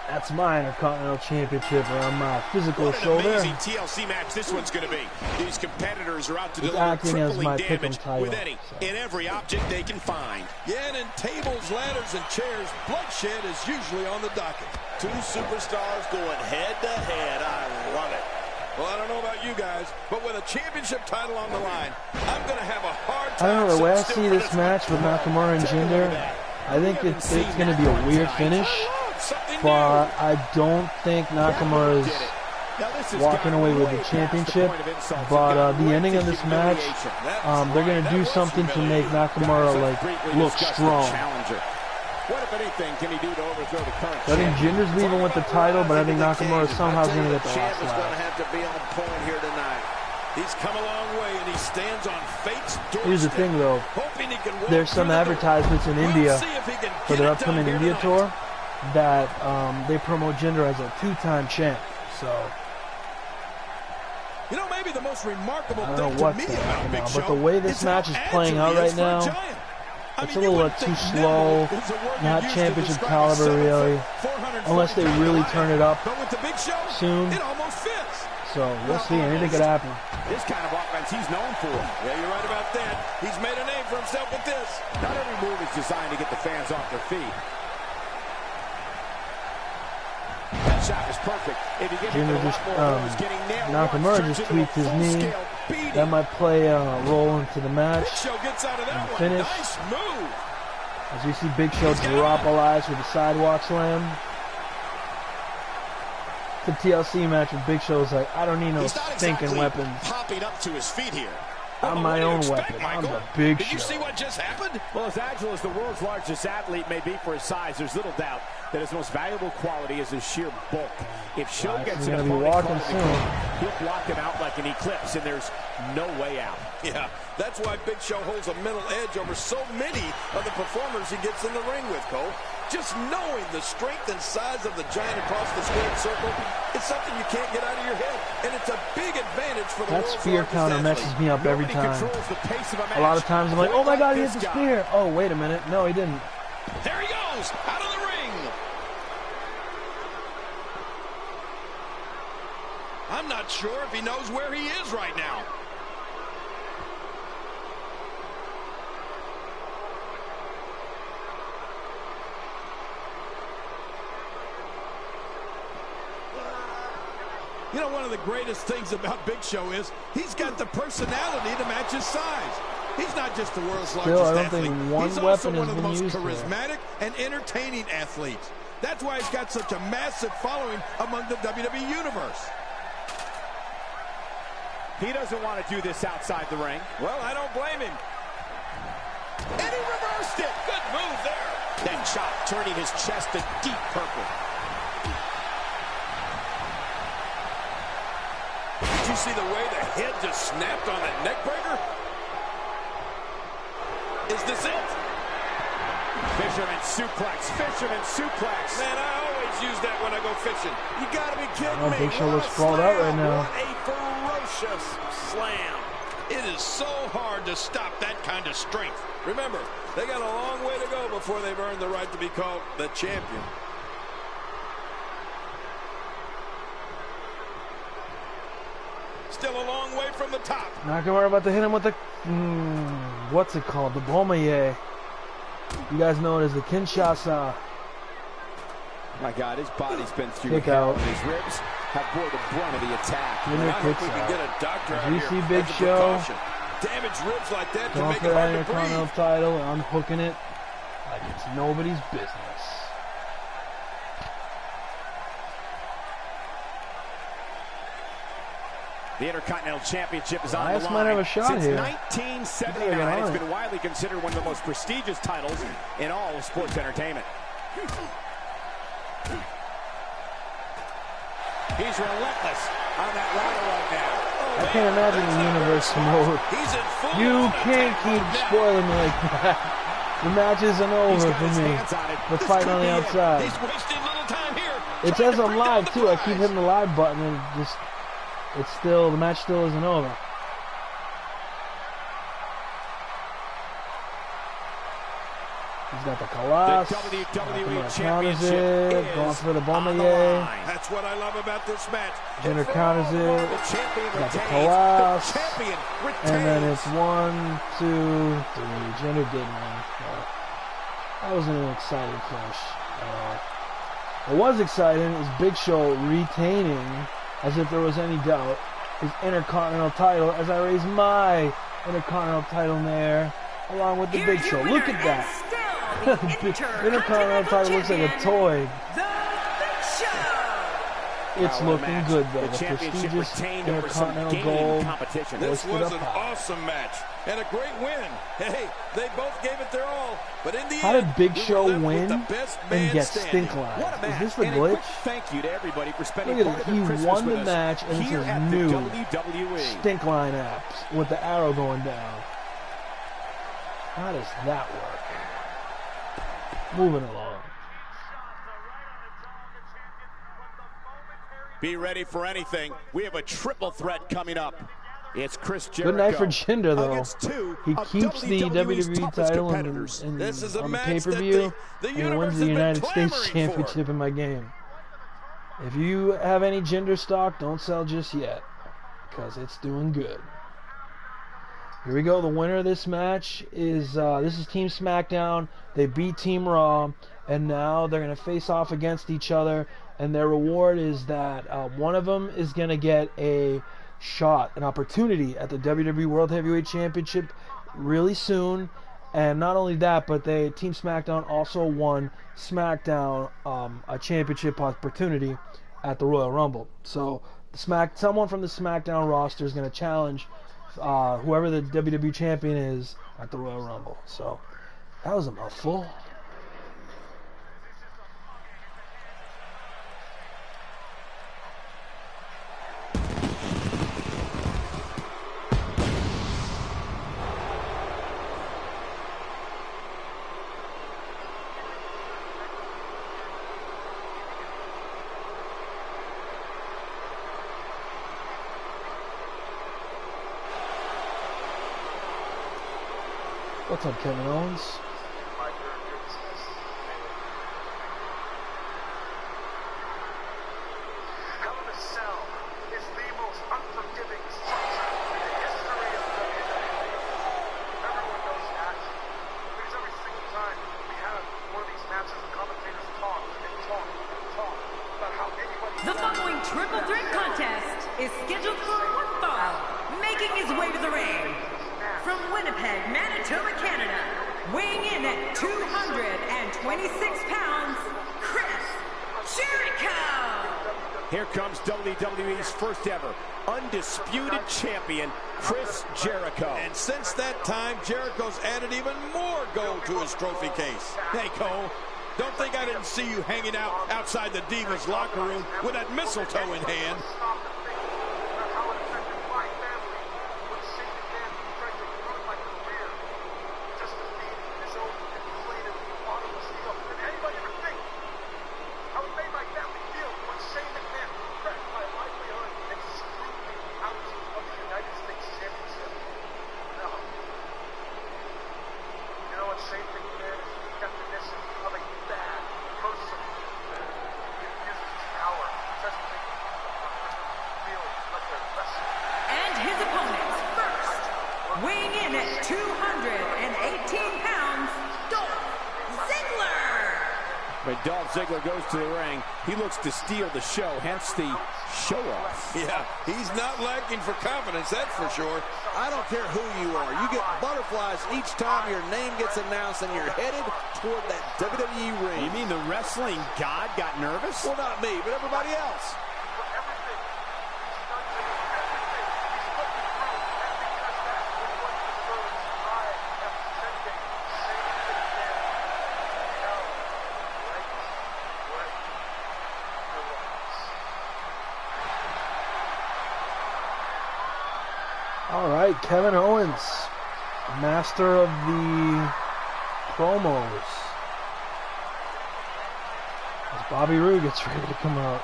That's my Intercontinental Championship around my physical shoulder. What an amazing TLC match this one's going to be. These competitors are out to deliver acting as my crippling damage title, with any and every object they can find. Yeah, and in tables, ladders, and chairs, bloodshed is usually on the docket. 2 superstars going head to head. I love it. Well, I don't know about you guys, but with a championship title on the line, I'm going to have a hard time. I don't know, the way I see this match with Nakamura and Jinder, I think it's going to be a weird finish, but I don't think Nakamura is walking away with the championship. But the ending of this match, they're going to do something to make Nakamura look strong. What, if anything, can he do to overthrow the current I think Jinder's leaving with the title, but I think Nakamura somehow is going to get the last Champ is going to have to be on point here tonight. He's come a long way, and he stands on fate's doorstep. Here's the thing, though. There's some advertisements in India for their upcoming India tour that they promote Jinder as a 2-time champ. So, you know, maybe the most remarkable I don't thing know to what's me about Big Show, but the way this match is playing out right now, it's a little too slow, not championship caliber really, unless they really turn it up soon. So we'll see. Anything could happen. This kind of offense he's known for. Yeah, you're right about that. He's made a name for himself with this. Not every move is designed to get the fans off their feet. That shot is perfect. If you get Jinder just Nakamura just tweaked his knee. That might play a role into the match. Big Show gets out of that one. Finish. Nice move. As we see Big Show drop Elias with a sidewalk slam. The TLC match with Big Show's like, I don't need no stinking weapons. Popping up to his feet here. I'm my own weapon. I'm the Big Show. Did you see what just happened? Well, as agile as the world's largest athlete may be for his size, there's little doubt that his most valuable quality is his sheer bulk. If Show gets an opponent caught in the corner, he'll block him out like an eclipse, and there's no way out. Yeah, that's why Big Show holds a mental edge over so many of the performers he gets in the ring with, Cole. Just knowing the strength and size of the giant across the squared circle, it's something you can't get out of your head, and it's a big advantage for the that spear counter messes me up every time. A lot of times I'm like, oh my god, he hit the spear. Oh, wait a minute. No, he didn't. There he goes, out of the ring. I'm not sure if he knows where he is right now. You know, one of the greatest things about Big Show is he's got the personality to match his size. He's not just the world's largest athlete. He's also one of the most charismatic and entertaining athletes. That's why he's got such a massive following among the WWE Universe. He doesn't want to do this outside the ring. Well, I don't blame him. And he reversed it. Good move there. That shot turning his chest to deep purple. Did you see the way the head just snapped on that neck breaker? Is this it? Fisherman suplex, fisherman suplex. Man, I always use that when I go fishing. You gotta be kidding me. Big Show looks sprawled out right now. What a ferocious slam. It is so hard to stop that kind of strength. Remember, they got a long way to go before they've earned the right to be called the champion. Still a long way from the top. Nakamura about to hit him with the, what's it called? The Bomaye. You guys know it as the Kinshasa. My God, his body's been through Kick hell. out. His ribs have bore the brunt of the attack. Jinder I hope kicks we can out. get a doctor out You here see Big as a Show precaution. Damaged ribs like that can going make for it that hard to Intercontinental breathe. title and unhooking it like it's nobody's business. The Intercontinental Championship is on Elias the might line. have a shot Since here. 1979, it's been widely considered one of the most prestigious titles in all of sports entertainment. He's relentless on that ladder right now. I can't imagine the universe mode. He's in full You on can't attack keep mode now. spoiling me like that. The match isn't He's over got for his me. hands on it. The This fight could on the be it. outside. He's wasting little time here. It Trying says to I'm bring down live the too. I keep prize. hitting the live button and it's still, the match still isn't over. He's got the Colossus. The WWE Counters Championship it. is Going for the on the Bomaye. line. That's what I love about this match. Jinder counters The it. champion Got the retains. Colossus. The champion retains. And then it's 1, 2, 3. Jinder did one. That wasn't an exciting finish at all. What was exciting is Big Show retaining, as if there was any doubt, his Intercontinental title as I raise my Intercontinental title in there, along with the Here's Big Show. your Look winner at that. and still the Intercontinental title looks like a champion, toy. The Big Show. It's Wow, what a looking match. good, though. The The championship prestigious retained over some Intercontinental game gold. competition. This Hoisted was up an high. awesome match and a great win. Hey, they both gave it their all, but in the How end, did Big we were Show left with win the best man and get standing. stink What a lines? Is match. this the And a quick glitch? thank you to everybody for spending Look at part it. of their He Christmas won with the us match, and this here is at the new. WWE. Stink line apps with the arrow going down. How does that work? Moving along. Be ready for anything. We have a triple threat coming up. It's Chris Jericho. Good night for Jinder, though. against two He of keeps the WWE's WWE toughest title competitors. This is a on the match pay-per-view, that the and he universe wins has the been United States clamoring Championship in my game. If you have any Jinder stock, don't sell just yet, because it's doing good. Here we go. The winner of this match is this is Team SmackDown. They beat Team Raw, and now they're going to face off against each other. And their reward is that one of them is going to get a shot, an opportunity at the WWE World Heavyweight Championship really soon. And not only that, but Team SmackDown also won SmackDown a championship opportunity at the Royal Rumble. So someone from the SmackDown roster is going to challenge whoever the WWE champion is at the Royal Rumble. So that was a mouthful. What's up, Kevin Owens? Hell in a Cell is the most unforgiving structure in the history of WWE. Everyone knows that. Because every single time we have one of these matches, the commentators talk and talk and talk about how anybody... The following triple threat contest is scheduled for one fall. Making his way to the ring, from Winnipeg, Manitoba, Canada, weighing in at 226 pounds, Chris Jericho! Here comes WWE's first ever undisputed champion, Chris Jericho. And since that time, Jericho's added even more gold to his trophy case. Hey, Cole, don't think I didn't see you hanging out outside the Divas locker room with that mistletoe in hand. Weighing in at 218 pounds, Dolph Ziggler. When Dolph Ziggler goes to the ring, he looks to steal the show, hence the show-off. Yeah, he's not lacking for confidence, that's for sure. I don't care who you are. You get butterflies each time your name gets announced and you're headed toward that WWE ring. You mean the wrestling god got nervous? Well, not me, but everybody else. All right, Kevin Owens, master of the promos, as Bobby Roode gets ready to come out.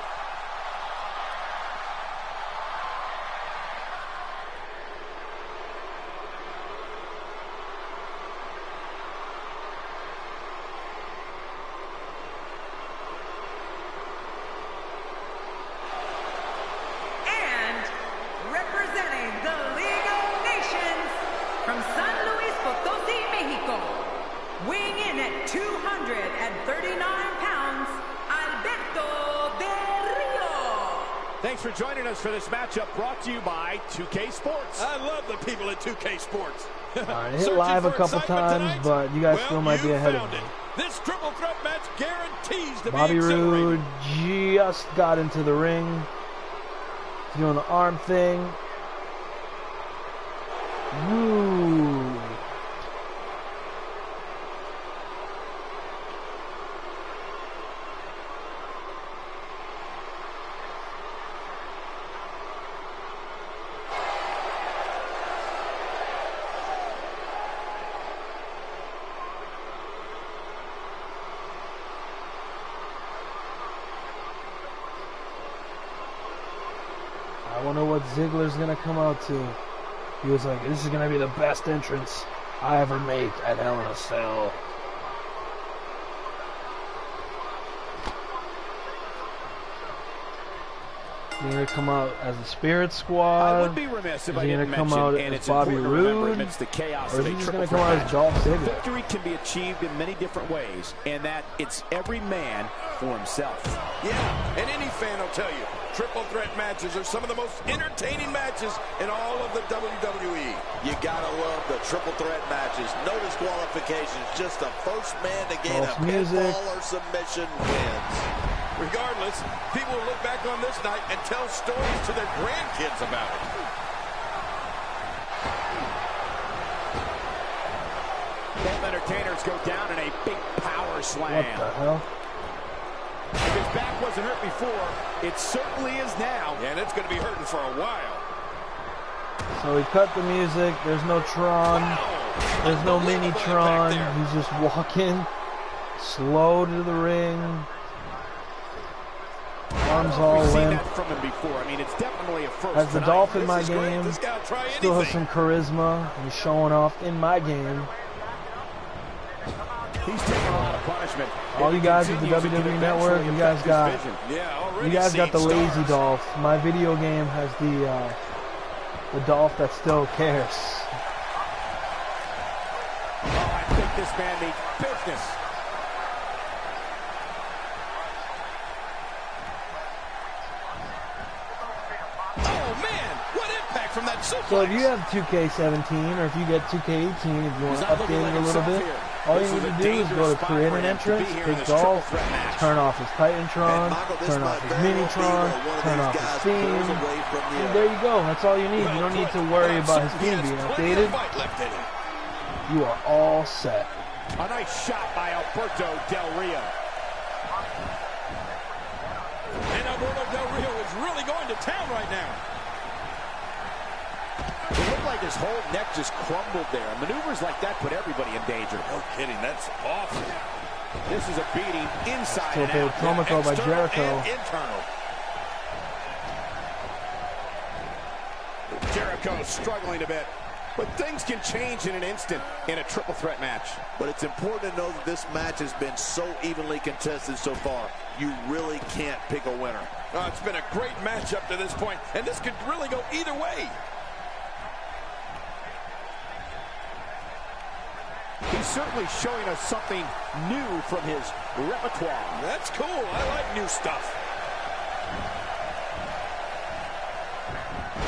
From San Luis Potosí, Mexico, weighing in at 239 pounds, Alberto Del Rio. Thanks for joining us for this matchup brought to you by 2K Sports. I love the people at 2K Sports. I hit live a couple times, but you guys still might be ahead of me. This triple threat match guarantees to Bobby be exhilarating. Roode just got into the ring. He's doing the arm thing. Ooh. I wonder what Ziggler's gonna come out to. He was like, this is going to be the best entrance I ever make at Hell in a Cell. Is he gonna come out as the Spirit I Squad? would be remiss if Is I he gonna didn't come mention, out and as it's Bobby important to remember Roode? amidst the chaos Or of is a he just triple gonna come threat out as match. Dolph Ziggler? Victory can be achieved in many different ways, and that it's every man for himself. Yeah, and any fan will tell you, triple threat matches are some of the most entertaining matches in all of the WWE. You gotta love the triple threat matches. No disqualifications. Just the first man to gain False a music. pinfall or submission wins. Regardless, people will look back on this night and tell stories to their grandkids about it. Both entertainers go down in a big power slam. What the hell? If his back wasn't hurt before, it certainly is now. And it's going to be hurting for a while. So he cut the music. There's no Tron. Wow. There's no mini Unbelievable Tron. impact there. He's just walking slow to the ring. Arms all We've seen limp. that from him before. I mean, it's definitely a first. Has the tonight. Dolph in This my is great. game. This guy will try Still has anything. some charisma. He's showing off in my game. He's taking a lot of punishment. All you guys with the Continues, it can WWE Network, eventually you guys affect got his vision. Yeah, already you guys got the seeing lazy stars. Dolph. My video game has the Dolph that still cares. Oh, I think this man needs business. Oh, man, what impact from that suplex. So if you have 2K17 or if you get 2K18, if you want He's to not update looking it like a little himself bit, here. all This you is need a to do is go dangerous to spot create for an him to be entrance, here in pick this triple Dolph, threat match. turn off his Titantron, And Michael, this turn might off his very well be Minitron, where one of turn these off his guys theme, pulls away from the and other. there you go. That's all you need. You don't need to worry about his theme being updated. You are all set. A nice shot by Alberto Del Rio. And Alberto Del Rio is really going to town right now. It looked like his whole neck just crumbled there. Maneuvers like that put everybody in danger. No kidding, that's awful. This is a beating inside Still and paid out. Tomoko by External Jericho. and internal. Jericho struggling a bit. But things can change in an instant in a triple threat match. But it's important to know that this match has been so evenly contested so far. You really can't pick a winner. Oh, it's been a great match up to this point, and this could really go either way. He's certainly showing us something new from his repertoire. That's cool. I like new stuff.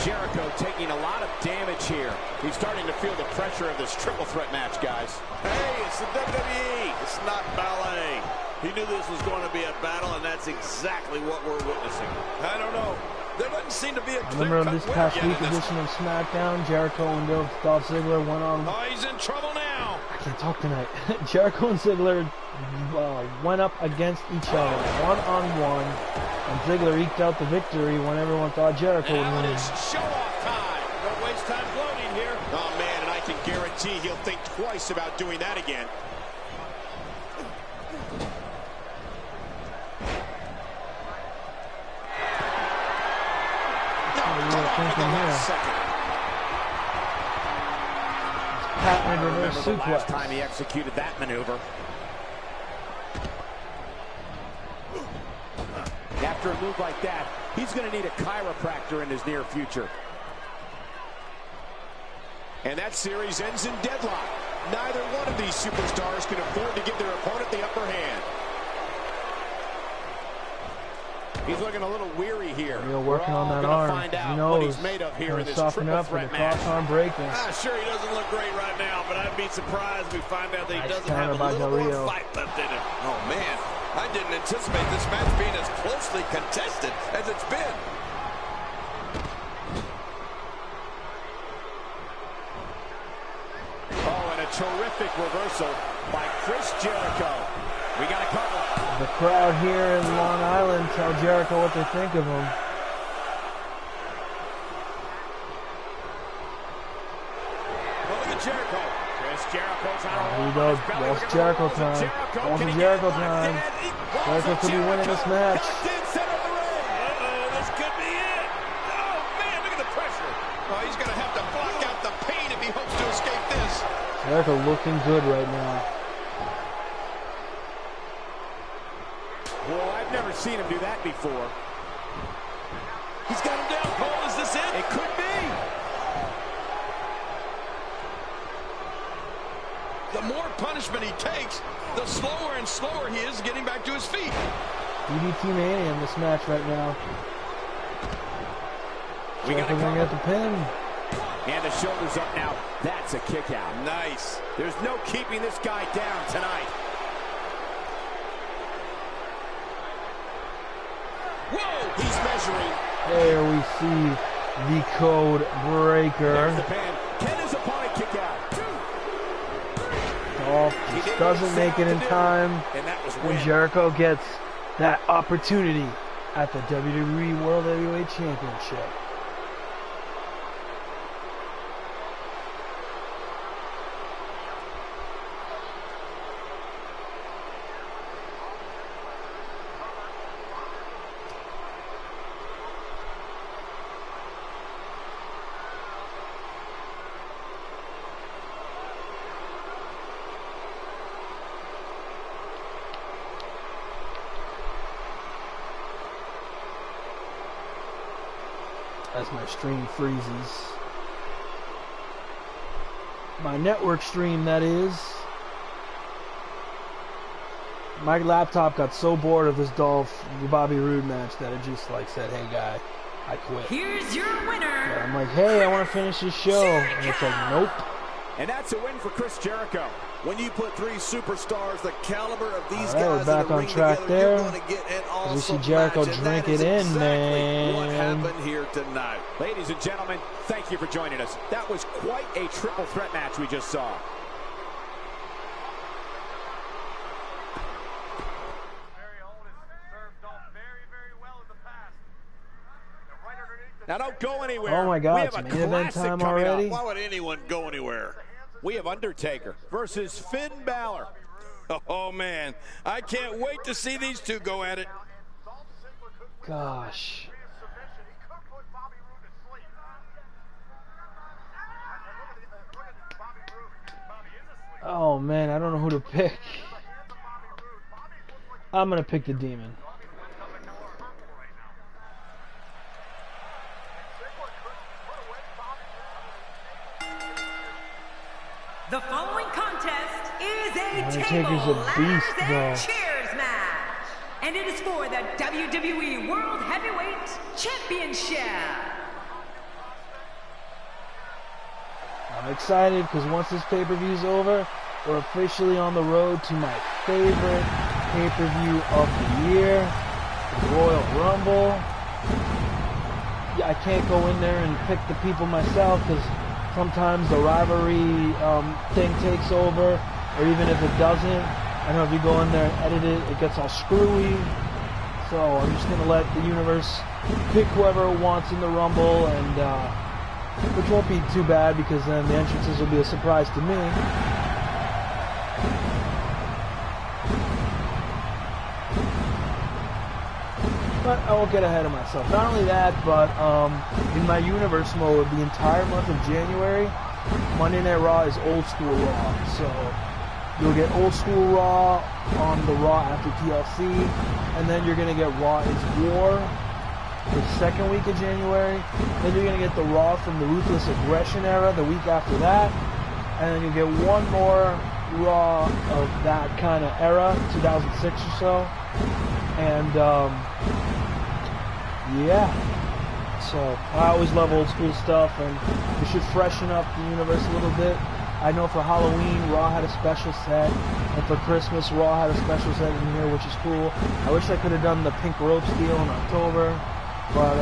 Jericho taking a lot of damage here. He's starting to feel the pressure of this triple threat match, guys. Hey, it's the WWE. It's not ballet. He knew this was going to be a battle, and that's exactly what we're witnessing. I don't know. There doesn't seem to be a Remember on clear-cut this winner past yet in week this edition of SmackDown, Jericho and Dolph Ziggler went on. Oh, he's in trouble now. I can't talk tonight. Jericho and Ziggler went up against each other, one-on-one, and Ziggler eked out the victory when everyone thought Jericho would Now it win. is show-off time. Don't waste time gloating here. Oh, man, and I can guarantee he'll think twice about doing that again. Patented reverse Remember the last suplex. time he executed that maneuver. After a move like that, he's going to need a chiropractor in his near future. And that series ends in deadlock. Neither one of these superstars can afford to give their opponent the upper hand. He's looking a little weary here. Real working on that arm. Find out He what knows. he's made of here in Gonna this soften triple up for the threat match. cross arm breaking. Sure, he doesn't look great right now, but I'd be surprised if we find out that he Nice doesn't counter have a by little Del more Rio. fight left in him. Oh, man. I didn't anticipate this match being as closely contested as it's been. Oh, and a terrific reversal by Chris Jericho. We got a cover. The crowd here in Long Island tell Jericho what they think of him. Well, look at Jericho. Chris Jericho's on a Here we roll. go. His belly Lost looking Jericho rolls, and time. Jericho, Lost can he Jericho get it? time. Locked in. Jericho could be winning this match. Locked in, center of the ring. Uh-oh, this could be it. Oh, man, look at the pressure. Oh, he's going to have to block out the pain if he hopes to escape this. Jericho looking good right now. Well, I've never seen him do that before. He's got him down. Cole, is this it? It could be. The more punishment he takes, the slower and slower he is getting back to his feet. DDT Mania in this match right now. We got to get the pin. And the shoulders up now. That's a kick out. Nice. There's no keeping this guy down tonight. Whoa! He's measuring. There we see the code breaker. There's the pin. Can his opponent kick out? Dolph just doesn't make it in time. And that was when Jericho gets that opportunity at the WWE World Heavyweight Championship. As my stream freezes. My network stream, that is. My laptop got so bored of this Dolph Bobby Roode match that it just like said, hey guy, I quit. Here's your winner. But I'm like, hey, I want to finish this show. And it's like, nope. And that's a win for Chris Jericho. When you put three superstars the caliber of these right, guys we're back in the on ring track together, there. you're going to get an awesome We see Jericho match, and drink that is it in, exactly man. what happened here tonight. Ladies and gentlemen, thank you for joining us. That was quite a triple threat match we just saw. Now don't go anywhere. Oh my God, we have it's a main event classic time coming already? up. Why would anyone go anywhere? We have Undertaker versus Finn Balor. Oh, man. I can't wait to see these two go at it. Gosh. Oh man, I don't know who to pick. I'm gonna pick the Demon. The following contest is a Undertaker's table, a beast, ladders, though. and chairs match. And it is for the WWE World Heavyweight Championship. I'm excited because once this pay-per-view is over, we're officially on the road to my favorite pay-per-view of the year, the Royal Rumble. Yeah, I can't go in there and pick the people myself because sometimes the rivalry thing takes over, or even if it doesn't, I know if you go in there and edit it, it gets all screwy. So I'm just going to let the universe pick whoever it wants in the Rumble, and which won't be too bad because then the entrances will be a surprise to me. But I won't get ahead of myself. Not only that, but in my universe mode, the entire month of January, Monday Night Raw is old school Raw. So you'll get old school Raw on the Raw after TLC, and then you're going to get Raw is War the second week of January. Then you're going to get the Raw from the Ruthless Aggression era the week after that. And then you get one more Raw of that kind of era, 2006 or so. And yeah, so I always love old school stuff, and we should freshen up the universe a little bit. I know for Halloween, Raw had a special set, and for Christmas, Raw had a special set in here, which is cool. I wish I could have done the pink ropes deal in October, but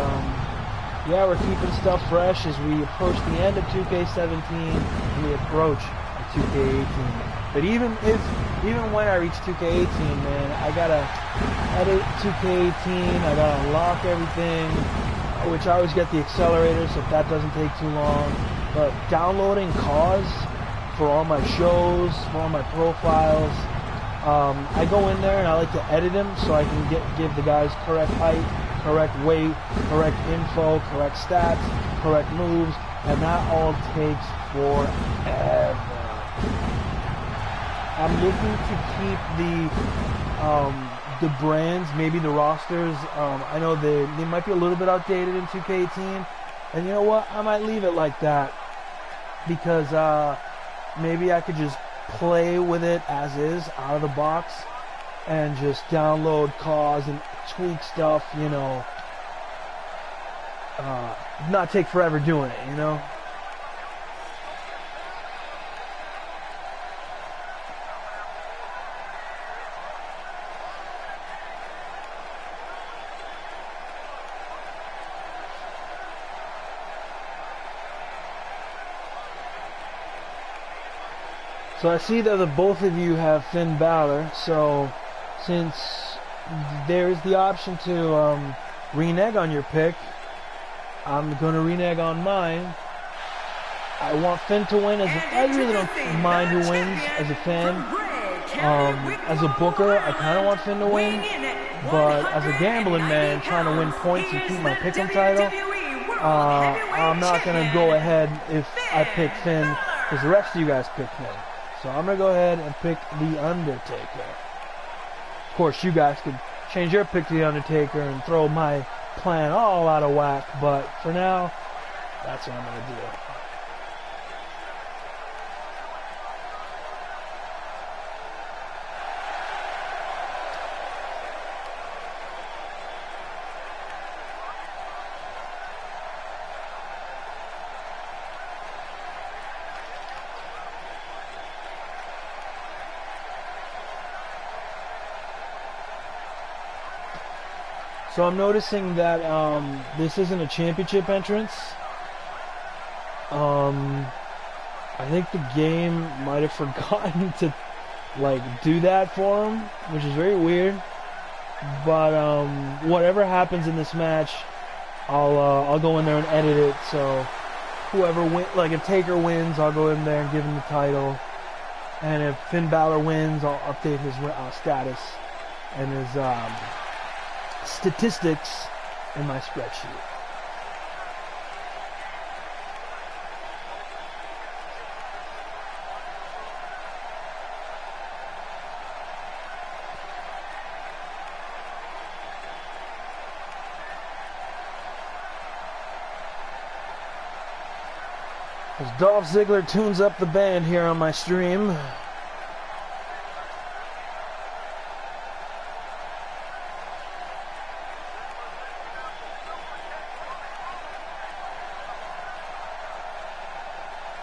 yeah, we're keeping stuff fresh as we approach the end of 2K17 and we approach 2K18. But even when I reach 2K18, man, I gotta edit 2K18, I gotta unlock everything, which I always get the accelerator, so if that doesn't take too long. But downloading cause for all my shows, for all my profiles, I go in there and I like to edit them so I can give the guys correct height, correct weight, correct info, correct stats, correct moves, and that all takes forever. I'm looking to keep the the brands, maybe the rosters. I know they might be a little bit outdated in 2K18, and you know what? I might leave it like that because maybe I could just play with it as is, out of the box, and just download cause and tweak stuff, you know. Not take forever doing it, you know. So I see that the both of you have Finn Balor, so since there's the option to renege on your pick, I'm going to renege on mine. I want Finn to win. I really don't mind who wins as a fan. As a booker, I kind of want Finn to win, but as a gambling man trying to win points and keep my pick'em title, I'm not going to go ahead if I pick Finn because the rest of you guys pick Finn. So I'm going to go ahead and pick The Undertaker. Of course, you guys could change your pick to The Undertaker and throw my plan all out of whack, but for now, that's what I'm going to do. So I'm noticing that this isn't a championship entrance. I think the game might have forgotten to like do that for him, which is very weird. But whatever happens in this match, I'll go in there and edit it. So whoever wins, like if Taker wins, I'll go in there and give him the title. And if Finn Balor wins, I'll update his status and his statistics in my spreadsheet. As Dolph Ziggler tunes up the band here on my stream.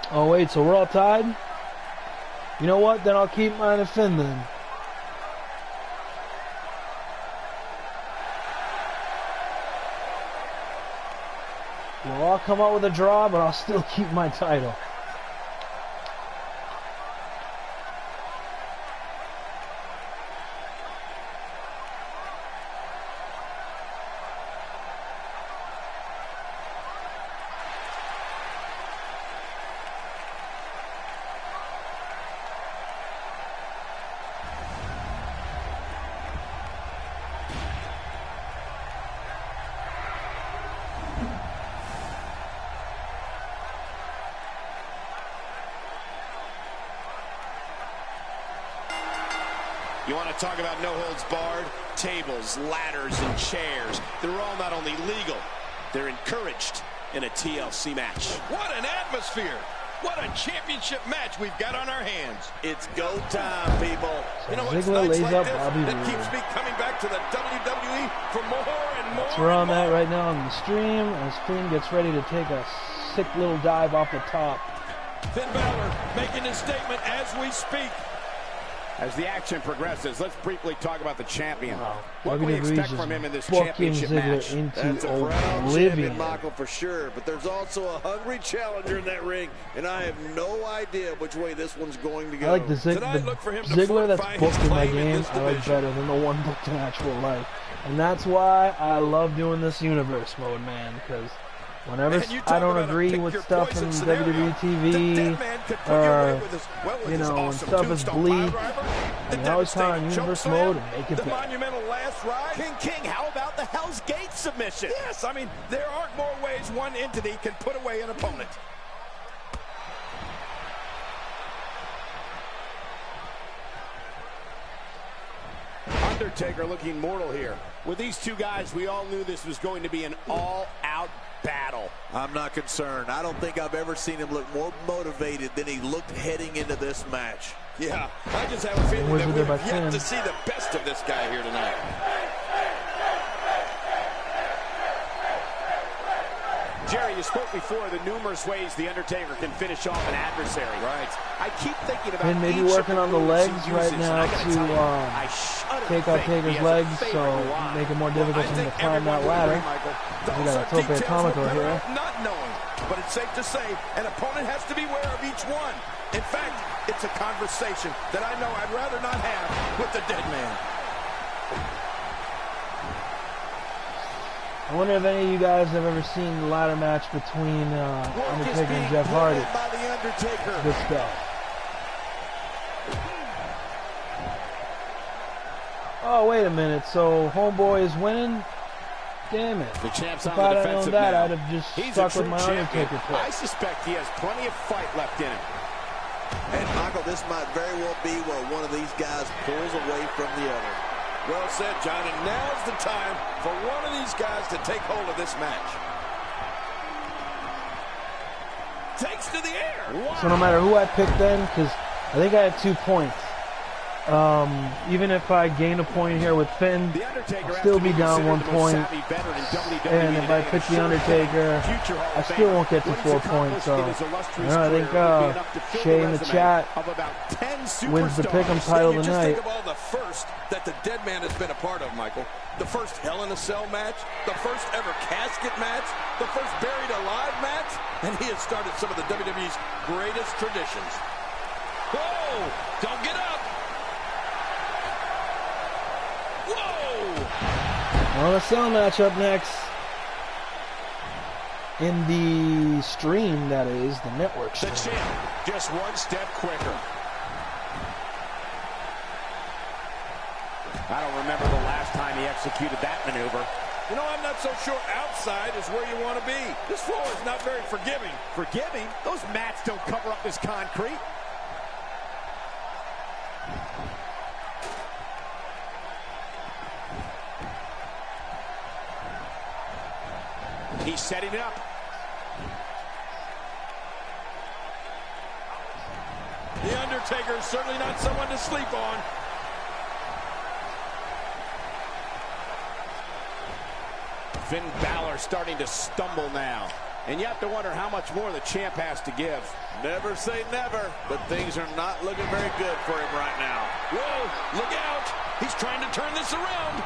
Oh wait, so we're all tied? You know what? Then I'll keep mine and Finn then. Well, I'll come out with a draw, but I'll still keep my title. You want to talk about no holds barred? Tables, ladders, and chairs. They're all not only legal, they're encouraged in a TLC match. What an atmosphere! What a championship match we've got on our hands. It's go time, people. You know, it's Ziggler nights lays like up this Bobby that Roode. keeps me coming back to the WWE for more and more. That's where I'm at right now on the stream as Finn gets ready to take a sick little dive off the top. Finn Balor making his statement as we speak. As the action progresses, let's briefly talk about the champion. What WWE's can we expect just from him in this booking championship Ziggler match? into That's a proud oblivion. champion, Michael, for sure. But there's also a hungry challenger in that ring, and I have no idea which way this one's going to go. I like the Tonight, look for him to Ziggler that's fortify his booked in my claim in game, this I like division. better than the one booked in actual life. And that's why I love doing this universe mode, man, because whenever Man, you talk I don't about a agree pick with your stuff poison in scenario. WWE The TV, dead man could put you away with his, you his know, when awesome stuff is tombstone bleak, piledriver, the I always count on devastating universe chokeslam, mode and make it the better. monumental last ride. King, how about the Hell's Gate submission? Yes, I mean, there aren't more ways one entity can put away an opponent. Undertaker looking mortal here. With these two guys, we all knew this was going to be an all-out battle. I'm not concerned. I don't think I've ever seen him look more motivated than he looked heading into this match. Yeah, I just have a feeling that we've yet to see the best of this guy here tonight. Jerry, you spoke before the numerous ways the Undertaker can finish off an adversary. Right. I keep thinking about and maybe working on the legs right now to take out Taker's legs, so make it more difficult for him to climb that ladder. We got a tope atomico here. Not knowing, but it's safe to say an opponent has to beware of each one. In fact, it's a conversation that I know I'd rather not have with the dead man. I wonder if any of you guys have ever seen the ladder match between Undertaker and Jeff Hardy. Good stuff. Oh, wait a minute. So Homeboy is winning? Damn it. The champ's if on I'd the have known defensive that, now. I'd have just He's stuck a with true my champion. Undertaker pick. I suspect he has plenty of fight left in him. And Michael, this might very well be where one of these guys pulls away from the other. Well said, John, and now's the time for one of these guys to take hold of this match. Takes to the air. Wow. So no matter who I picked then, because I think I had 2 points. Even if I gain a point here with Finn, I'll still be down 1 point. And if I pick the Undertaker, I still won't get to 4 points. So I think Shay in the chat wins the Pick'em title Just tonight. think of all the first that the dead man has been a part of, Michael. The first Hell in a Cell match, the first ever casket match, the first buried alive match, and he has started some of the WWE's greatest traditions. Whoa! Don't get up! Whoa! On a Cell match up next. In the stream, that is, the network stream. The champ, just one step quicker. I don't remember the last time he executed that maneuver. You know, I'm not so sure outside is where you want to be. This floor is not very forgiving. Forgiving? Those mats don't cover up this concrete. He's setting it up. The Undertaker is certainly not someone to sleep on. Finn Balor starting to stumble now. And you have to wonder how much more the champ has to give. Never say never, but things are not looking very good for him right now. Whoa, look out. He's trying to turn this around.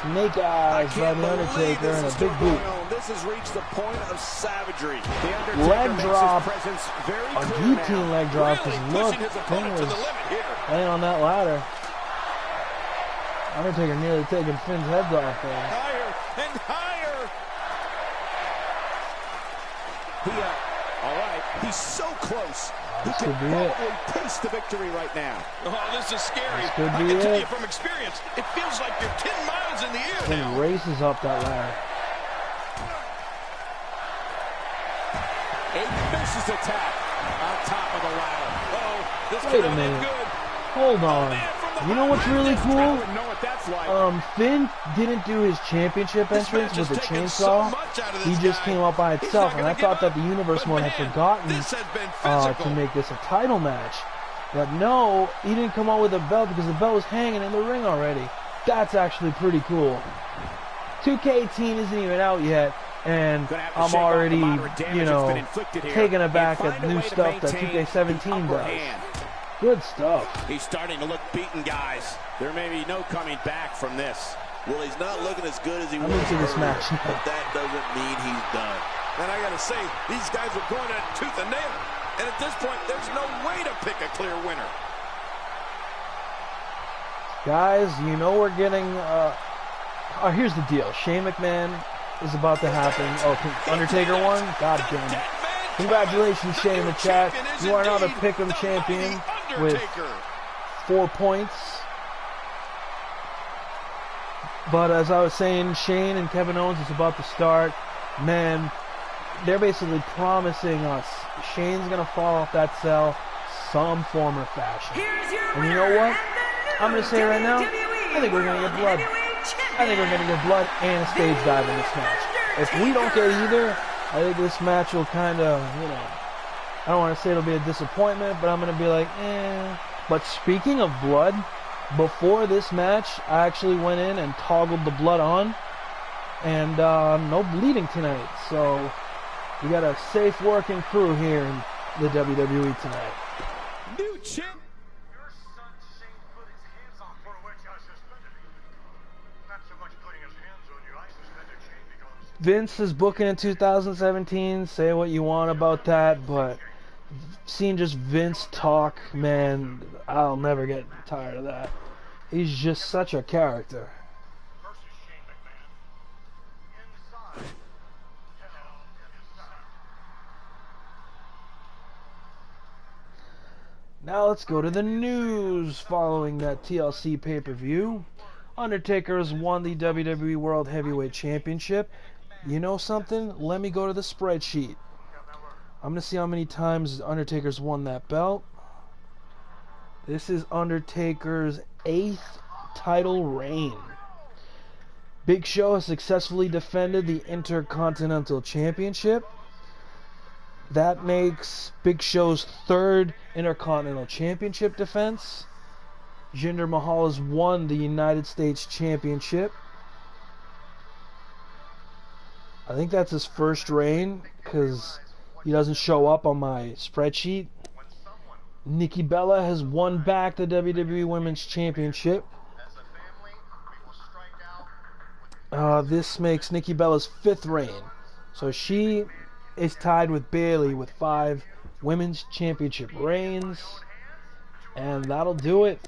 Snake eyes by the Undertaker and a big boot. This has reached the point of savagery. The Undertaker Leg makes drop. his presence very A clear guillotine now. leg drop. Really Because look, pushing his Finn opponent to was the limit here. laying on that ladder. Undertaker nearly taking Finn's heads off there. Higher and higher. All right, he's so close. This He could can be it. probably taste the victory right now. Oh, this is scary. This could I be can tell it. you from experience, it feels like you're 10 miles in the air Finn now. races up that ladder. A vicious attack on top of the ladder. Oh, this Wait a could end minute. good. Hold on. You know what's really I cool? wouldn't know what that's like. Finn didn't do his championship This entrance match with the has taken so chainsaw. much out of He this just guy. came out by He's itself, not and I gonna thought give that the up. Universe But one had man, forgotten this has been physical. to make this a title match. But no, he didn't come out with a belt because the belt was hanging in the ring already. That's actually pretty cool. 2K18 isn't even out yet, and Gonna have to I'm shake off the already, moderate damage you that's know, been inflicted here taking it back and at find a new way to stuff that maintain 2K17 the upper does. hand. Good stuff. He's starting to look beaten, guys. There may be no coming back from this. Well, he's not looking as good as he I'm was into this earlier, match now. but that doesn't mean he's done. And I got to say, these guys are going at it tooth and nail. And at this point, there's no way to pick a clear winner. Guys, you know we're getting, here's the deal. Shane McMahon is about to happen. Oh, Undertaker won? God damn it. Congratulations, Shane in the chat. You are now the Pick'em champion with 4 points. But as I was saying, Shane and Kevin Owens is about to start. Man, they're basically promising us Shane's going to fall off that cell some form or fashion. Here's your And you know what? I'm going to say right now, I think we're going to get blood. I think we're going to get blood and a stage dive in this match. If we don't get either, I think this match will kind of, you know, I don't want to say it'll be a disappointment, but I'm going to be like, eh. But speaking of blood, before this match, I actually went in and toggled the blood on, and no bleeding tonight. So we got a safe working crew here in the WWE tonight. New champ. Your son Shane put his hands on for which I suspended him. Not so much putting his hands on you, I suspended Shane because Vince is booking in 2017. Say what you want about that, but seeing just Vince talk, man, I'll never get tired of that. He's just such a character. versus Shane McMahon. Inside. Hell inside. Now let's go to the news. Following that TLC pay-per-view, Undertaker has won the WWE World Heavyweight Championship. You know something? Let me go to the spreadsheet. I'm going to see how many times Undertaker's won that belt. This is Undertaker's 8th title reign. Big Show has successfully defended the Intercontinental Championship. That makes Big Show's 3rd Intercontinental Championship defense. Jinder Mahal has won the United States Championship. I think that's his 1st reign because he doesn't show up on my spreadsheet. Nikki Bella has won back the WWE Women's Championship. This makes Nikki Bella's 5th reign. So she is tied with Bayley with 5 Women's Championship reigns. And that'll do it.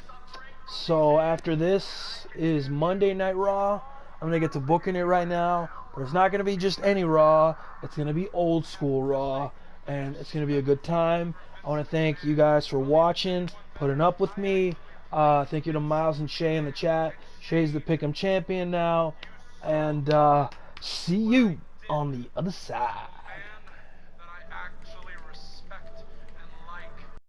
So after this is Monday Night Raw. I'm going to get to booking it right now. But it's not going to be just any Raw. It's going to be old school Raw. And it's going to be a good time. I want to thank you guys for watching, putting up with me. Thank you to Miles and Shay in the chat. Shay's the Pick'em champion now. And see you on the other side.